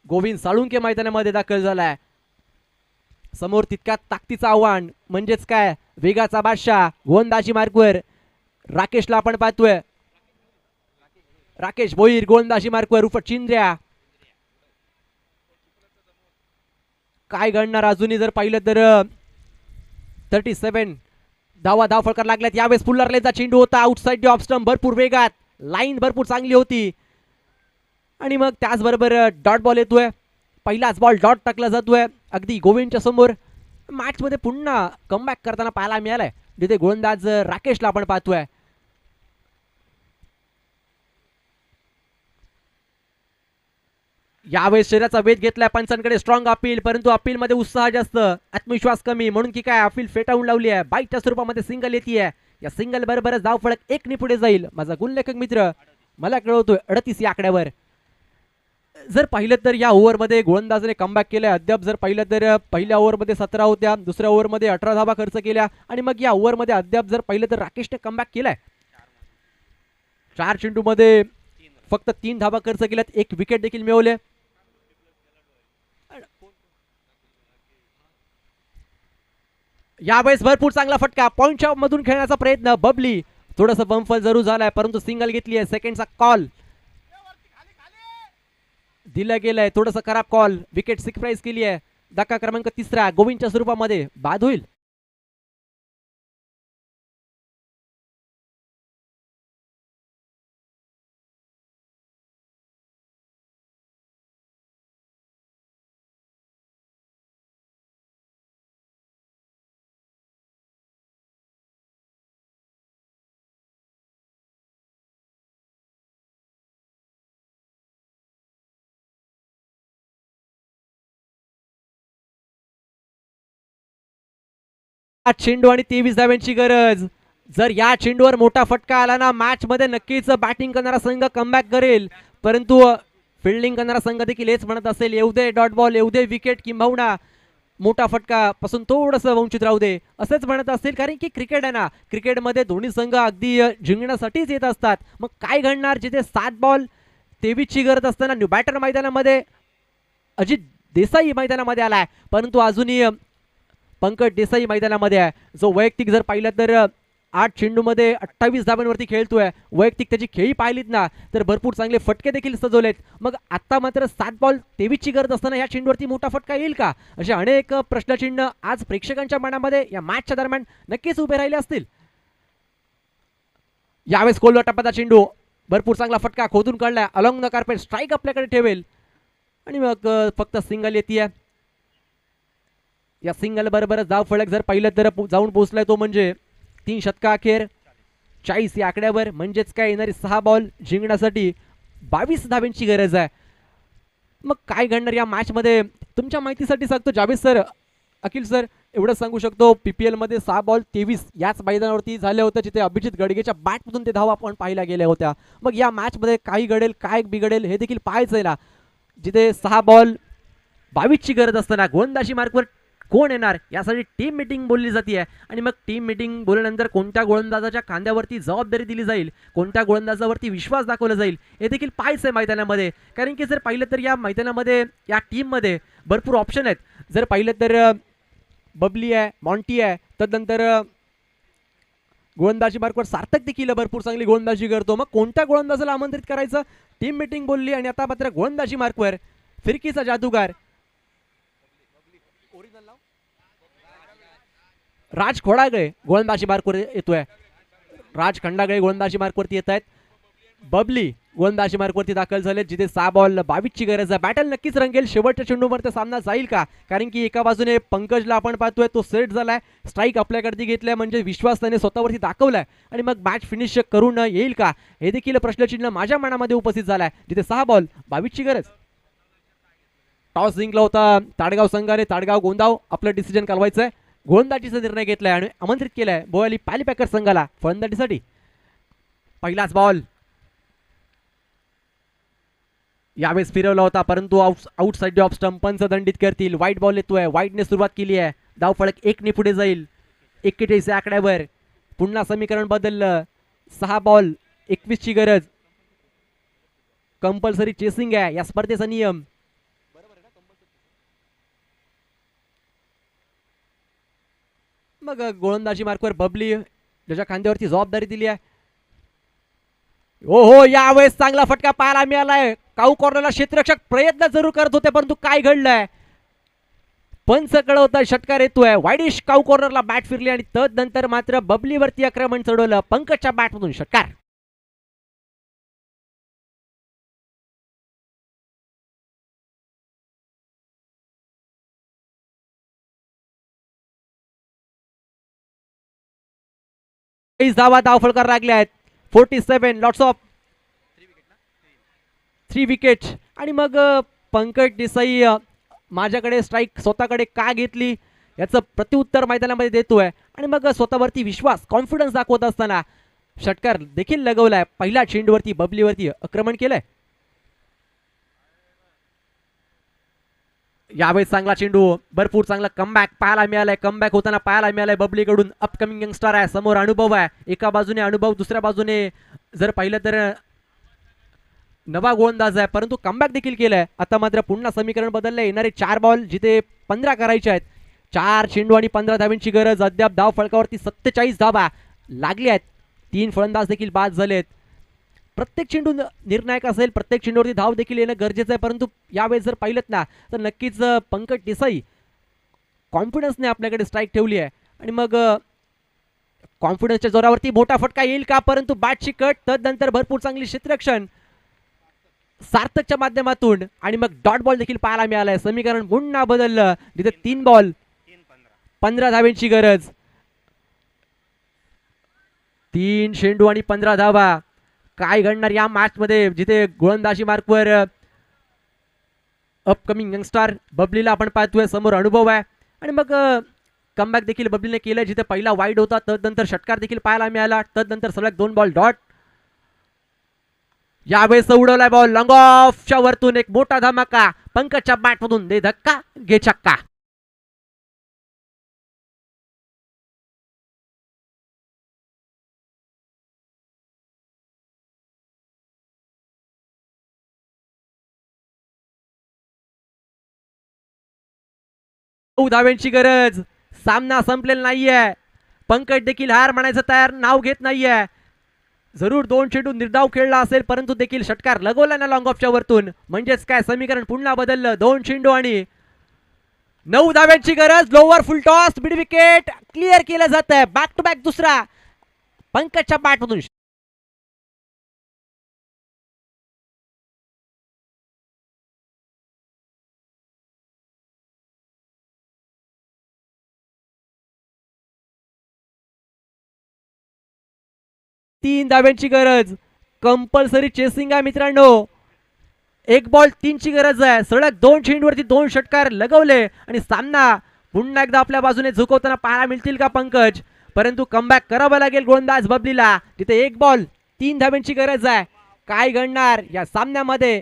गोविंद साळुंके मैदानामध्ये दाखल झालाय. समोर तितका ताकदीचं आव्हान, म्हणजेच काय, वेगाचा बादशाह गोलंदाजी मार्कवर राकेशला आपण पाहतोय. राकेश भोईर गोलंदाजी मार्कवर उर्फ चिंद्र्या. काय घडणार अजूनही जर पाहिलं तर 37 धाव फलकार लागल्यात. यावेळेस फुल्लरलेचा चेंडू होता, आउटसाइड ऑफ स्टंप, भरपूर वेगात, लाईन भरपूर चांगली होती. आणि मग त्याचबरोबर डॉट बॉल येतोय. पहिलाच बॉल डॉट टाकला जातोय अगदी गोविंदच्या समोर. मॅच मध्ये पुन्हा कमबॅक करताना पाहायला मिळालाय, जिथे गोलंदाज राकेशला आपण पाहतोय. यावेळेस शरीराचा वेध घेतलाय पंचांकडे, स्ट्रॉंग अपील, परंतु अपील मध्ये उत्साह जास्त, आत्मविश्वास कमी, म्हणून की काय अपील फेटाळून लावली आहे. बाईटच्या स्वरूपामध्ये सिंगल येते. या सिंगल बरोबरच धाव फलक 1 ने पुढे जाईल. माझा गुणलेखक मित्र मला कळवतोय 38 या आकड्यावर. जर पाहिलं तर या ओव्हरमध्ये गोलंदाजाने कमबॅक केलाय. अद्याप जर पाहिलं तर पहिल्या ओव्हरमध्ये 17 होत्या, दुसऱ्या ओव्हरमध्ये 18 धावा खर्च केल्या, आणि मग या ओव्हरमध्ये अद्याप जर पाहिलं तर राकेशने कमबॅक केलाय. 4 चेंडूमध्ये फक्त 3 धावा खर्च केल्यात, 1 विकेट देखील मिळवले. यावेळेस भरपूर चांगला फटका, पॉइंटच्या मधून खेळण्याचा प्रयत्न. बबली थोडंसं बंफल जरूर झालाय, परंतु सिंगल घेतली आहे. सेकंडचा कॉल दिला गेलाय, थोडंसं खराब कॉल. विकेट सिक्राईज केली आहे. धक्का क्रमांक 3 गोविंदच्या स्वरूपामध्ये बाद होईल. चेंडू आणि 23 धाव्यांची गरज. जर या चेंडूवर मोठा फटका आला ना, मॅच मध्ये नक्कीच बॅटिंग करणारा संघ कमबॅक करेल, परंतु फिल्डिंग करणारा संघ देखील हेच म्हणत असेल, येऊ दे डॉट बॉल, येऊ दे विकेट, किंबहुना मोठा फटका पासून थोडंसं वंचित राहू दे, असंच म्हणत असतील. कारण की क्रिकेट आहे ना, क्रिकेटमध्ये दोन्ही संघ अगदी जिंकण्यासाठीच येत असतात. मग काय घडणार जिथे 7 बॉल 23 ची गरज असताना न्यू बॅटर मैदानामध्ये अजित देसाई मैदानामध्ये आलाय, परंतु अजूनही पंकज देसाई मैदानामध्ये आहे, जो वैयक्तिक जर पाहिलं तर 8 चेंडूमध्ये 28 धावांवरती खेळतोय. वैयक्तिक त्याची खेळी पाहिलीत ना तर भरपूर चांगले फटके देखील सजवलेत. मग आता मात्र 7 बॉल 23 ची गरज असताना या चेंडूवरती मोठा फटका येईल का, असे अनेक प्रश्नचिन्ह आज प्रेक्षकांच्या मनामध्ये या मॅचच्या दरम्यान नक्कीच उभे राहिले असतील. यावेळेस कोलवा टप्प्याचा चेंडू, भरपूर चांगला फटका खोदून काढलाय. अलॉंग द कार्पेट स्ट्राईक आपल्याकडे ठेवेल आणि मग फक्त सिंगल येते. या सिंगल बरोबर धाव फलक जर पाहिलं तर जाऊन पोहोचलाय तो म्हणजे 3 षटका अखेर 40 या आकड्यावर. म्हणजेच काय येणारी 6 बॉल जिंकण्यासाठी 22 धावांची गरज आहे. मग काय घडणार या मॅच मध्ये, तुमच्या माहितीसाठी सांगतो जावेद सर, अखिल सर, एवढंच सांगू शकतो. PPL मध्ये 6 बॉल 23 याच मैदानावरती झाले होते, जिथे अभिजित गडगेच्या बॅटमधून ते धावा आपण पाहायला गेल्या होत्या. मग या मॅच मध्ये काही घडेल, काय बिघडेल हे देखील पाहायचं आहे ना. जिथे 6 बॉल 22 ची गरज असताना गोलंदाजी मार्कवर कोण येणार यासाठी टीम मीटिंग बोलली जाते आहे. आणि मग टीम मीटिंग बोलल्यानंतर कोणत्या गोलंदाजाच्या खांद्यावरती जबाबदारी दिली जाईल, कोणत्या गोलंदाजावरती विश्वास दाखवला जाईल, हे देखील पाहायचं आहे मैदानामध्ये. कारण की जर पाहिलं तर या मैदानामध्ये या टीममध्ये भरपूर ऑप्शन आहेत. जर पाहिलं तर बबली आहे, मॉन्टी आहे, तदनंतर गोलंदाजी मार्कवर सार्थक देखील भरपूर चांगली गोलंदाजी करतो. मग कोणत्या गोलंदाजाला आमंत्रित करायचं, टीम मीटिंग बोलली. आणि आता मात्र गोलंदाजी मार्कवर फिरकीचा जादूगार राज खोडागळे गोलंदाजी मार्कवर येतोय. राज खंडागळे गोलंदाजी मार्कवरती येत आहेत. बबली गोलंदाजी मार्कवरती दाखल झाले, जिथे 6 बॉल 22 ची गरज आहे. बॅटल नक्कीच रंगेल. शेवटच्या चेंडूवर सामना जाईल का, कारण की एका बाजूने पंकजला आपण पाहतोय तो सेट झालाय, स्ट्राईक आपल्याकडे घेतलाय, म्हणजे विश्वास त्याने स्वतःवरती दाखवलाय. आणि मग मॅच फिनिश करून येईल का, हे देखील प्रश्नचिन्ह माझ्या मनामध्ये उपस्थित झालाय. जिथे 6 बॉल 22 ची गरज. टॉस जिंकला होता ताडगाव संघाने. ताडगाव गोंदाव आपलं डिसिजन कालवायचंय. गोलंदाजीचा निर्णय घेतलाय आणि आमंत्रित केलाय बोयाली पॅलीपॅकर संघाला फलंदाजीसाठी. पहिलाच बॉल यावेळेस फिरवला होता, परंतु आउटसाइड ऑफ स्टंपनचं दंडित करतील. वाईट बॉल येतोय. वाईटने सुरुवात केली आहे. धाव फलक 1 ने पुढे जाईल. 41 या आकड्यावर पुन्हा समीकरण बदललं. 6 बॉल 21 ची गरज. कंपल्सरी चेसिंग आहे या स्पर्धेचा नियम. मग गोलंदाजी मार्कवर बबली ज्याच्या खांद्यावरती जबाबदारी दिली आहे. हो यावेळेस चांगला फटका पाहायला मिळालाय. काऊ कॉर्नरला क्षेत्ररक्षक प्रयत्न जरूर करत होते, परंतु काय घडलंय, पंच कळवतोय, षटकार येतोय. वाईडिश काऊ कॉर्नरला बॅट फिरली आणि तदनंतर मात्र बबलीवरती आक्रमण चढवलं. पंकजच्या बॅटमधून षटकार. धावा धावफलकार लागले आहेत. 47 लॉट्स ऑफ 3 विकेट. आणि मग पंकज देसाई माझ्याकडे स्ट्राईक स्वतःकडे का घेतली याचं प्रत्युत्तर मैदानामध्ये देतोय. आणि मग स्वतःवरती विश्वास, कॉन्फिडन्स दाखवत असताना षटकार देखील लगवलाय. पहिल्या चेंडूवरती बबलीवरती आक्रमण केलंय. यावेळेस चांगला चेंडू, भरपूर चांगला कमबॅक पाहायला मिळालाय. कमबॅक होताना पाहायला मिळालाय बबलीकडून. अपकमिंग यंगस्टर आहे, समोर अनुभव आहे. एका बाजूने अनुभव, दुसऱ्या बाजूने जर पाहिलं तर नवा गोलंदाज आहे, परंतु कमबॅक देखील केलाय. आता मात्र पुन्हा समीकरण बदललंय. येणारे 4 बॉल जिथे 15 करायचे आहेत, 4 चेंडू आणि 15 धावांची गरज. अद्याप धाव फलकावरती 47 धावा लागल्या आहेत. 3 फलंदाज देखील बाद झालेत. प्रत्येक चेंडू निर्णायक असेल, प्रत्येक चेंडूवरती धाव देखील येणं गरजेचं आहे. परंतु यावेळेस जर पाहिलं ना तर नक्कीच पंकज देसाई कॉन्फिडन्सने आपल्याकडे स्ट्राईक ठेवली आहे आणि मग कॉन्फिडन्सच्या जोरावरती मोठा फटका येईल का, परंतु बॅटची कट, तदनंतर भरपूर चांगली क्षेत्ररक्षण सार्थकच्या माध्यमातून आणि मग डॉट बॉल देखील पाहायला मिळालाय. समीकरण पुन्हा बदललं, जिथे 3 बॉल 15 धावांची गरज. 3 चेंडू आणि 15 धावा. काय घडणार या मॅच मध्ये, जिथे गोलंदाजी मार्कवर अपकमिंग यंगस्टार बबलीला आपण पाहतोय, समोर अनुभव आहे आणि मग कमबॅक देखील बबलीने केलं, जिथे पहिला वाईड होता, तदनंतर षटकार देखील पाहायला मिळाला. तदनंतर सलग 2 बॉल डॉट. यावेळेस उडवलाय बॉल लॉंग ऑफच्या वरतून. एक मोठा धमाका पंकजच्या बॅटमधून. दे धक्का घे छक्का. धाव्यांची गरज. सामना संपलेला नाहीये. पंकज देखील हार म्हणायचं तयार नाव घेत नाहीये. जरूर 2 चेंडू निर्धाव खेळला असेल, परंतु देखील षटकार लगवला ना लॉंग ऑफच्या वरतून. म्हणजेच काय, समीकरण पुन्हा बदललं. 2 चेंडू आणि 9 धाव्यांची गरज. लोवर फुल टॉस, मिड विकेट क्लिअर केलं जात आहे. बॅक टू बॅक दुसरा पंकजच्या बॅटमधून. 3 धाव्यांची गरज. कंपल्सरी चेसिंग आहे मित्रांनो. 1 बॉल 3 ची गरज आहे. सलग 2 चेंडूवरती 2 षटकार लगवले आणि सामना पुन्हा एकदा आपल्या बाजूने झुकवताना पाहायला मिळतील का पंकज, परंतु कमबॅक करावं लागेल गोलंदाज बबलीला. तिथे 1 बॉल 3 धाव्यांची गरज आहे. काय घडणार या सामन्यामध्ये.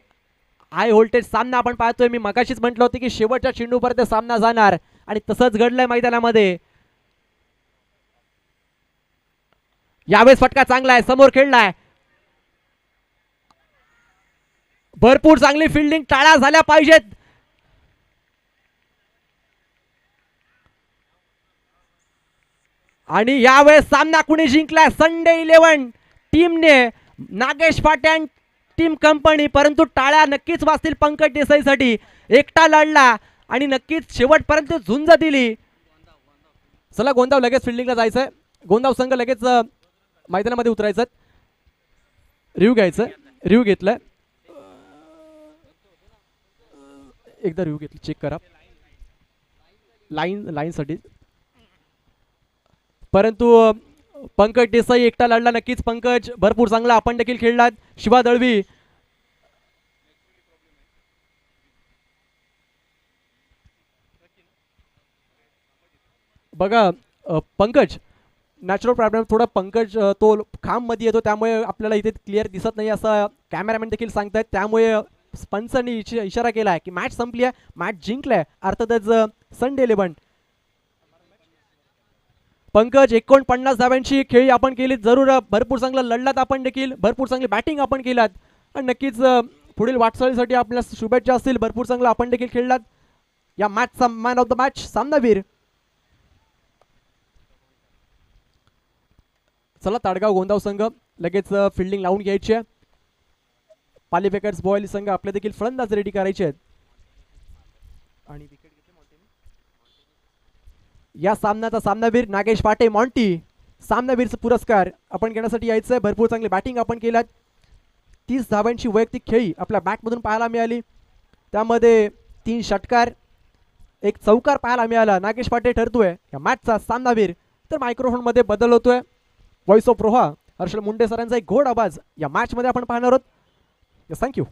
हाय व्होल्टेज सामना आपण पाहतोय. मी मगाशीच म्हटलं होतं की शेवटच्या चेंडूपर्यंत सामना जाणार आणि तसंच घडलंय मैदानामध्ये. यावेळेस फटका चांगला आहे, समोर खेळलाय. भरपूर चांगली फिल्डिंग, टाळ्या झाल्या पाहिजेत. आणि यावेळेस सामना कुणी जिंकलाय, संडे 11 टीमने, नागेश पाटील टीम कंपनी. परंतु टाळ्या नक्कीच वाजतील पंकज देसाईसाठी. एकटा लढला आणि नक्कीच शेवटपर्यंत झुंज दिली. चला गोंदाव लगेच फिल्डिंगला जायचंय. गोंदाव संघ लगेच मैदानामध्ये उतरायचं. रिव्ह्यू घ्यायचं. रिव्ह्यू घेतलाय, एकदा रिव्ह्यू घेतली, चेक करा लाईनसाठी. परंतु पंकज देसाई एकटा लढला. नक्कीच पंकज भरपूर चांगला. आपण देखील खेळलात. शिवा दळवी बघा, पंकज नॅचरल प्रॉब्लेम थोडा, पंकज तो खांब मध्ये येतो, त्यामुळे आपल्याला इथे क्लिअर दिसत नाही असं कॅमेरामॅन देखील सांगतायत. त्यामुळे पंचांनी इशारा केला आहे की मॅच संपली आहे, मॅच जिंकलाय. अर्थातच संडे 11 पंकज 49 धाव्यांची खेळी आपण केली. जरूर भरपूर चांगला लढलात आपण देखील. भरपूर चांगली बॅटिंग आपण केलात आणि नक्कीच पुढील वाटचालीसाठी आपल्या शुभेच्छा असतील. भरपूर चांगला आपण देखील खेळलात. या मॅचचा मॅन ऑफ द मॅच सामनावीर. चला ताडगाव गोंदाव संघ लगेच फिल्डिंग लावून घ्यायची आहे. पालीपेकर्स बॉयल संघ आपले देखील फलंदाज रेडी करायचे आहेत. आणि या सामन्याचा सामनावीर नागेश पाटे मॉन्टी. सामनावीरचा पुरस्कार आपण घेण्यासाठी यायचं आहे. भरपूर चांगली बॅटिंग आपण केल्यात. 30 धावांची वैयक्तिक खेळी आपल्या बॅटमधून पाहायला मिळाली. त्यामध्ये 3 षटकार, 1 चौकार पाहायला मिळाला. नागेश पाटे ठरतोय या मॅचचा सामनावीर. तर मायक्रोफोन मध्ये बदल होतोय. व्हॉइस ऑफ रोहा हर्षल मुंडे सरांचा एक घोड आवाज या मॅच मध्ये आपण पाहणार आहोत. थँक्यू.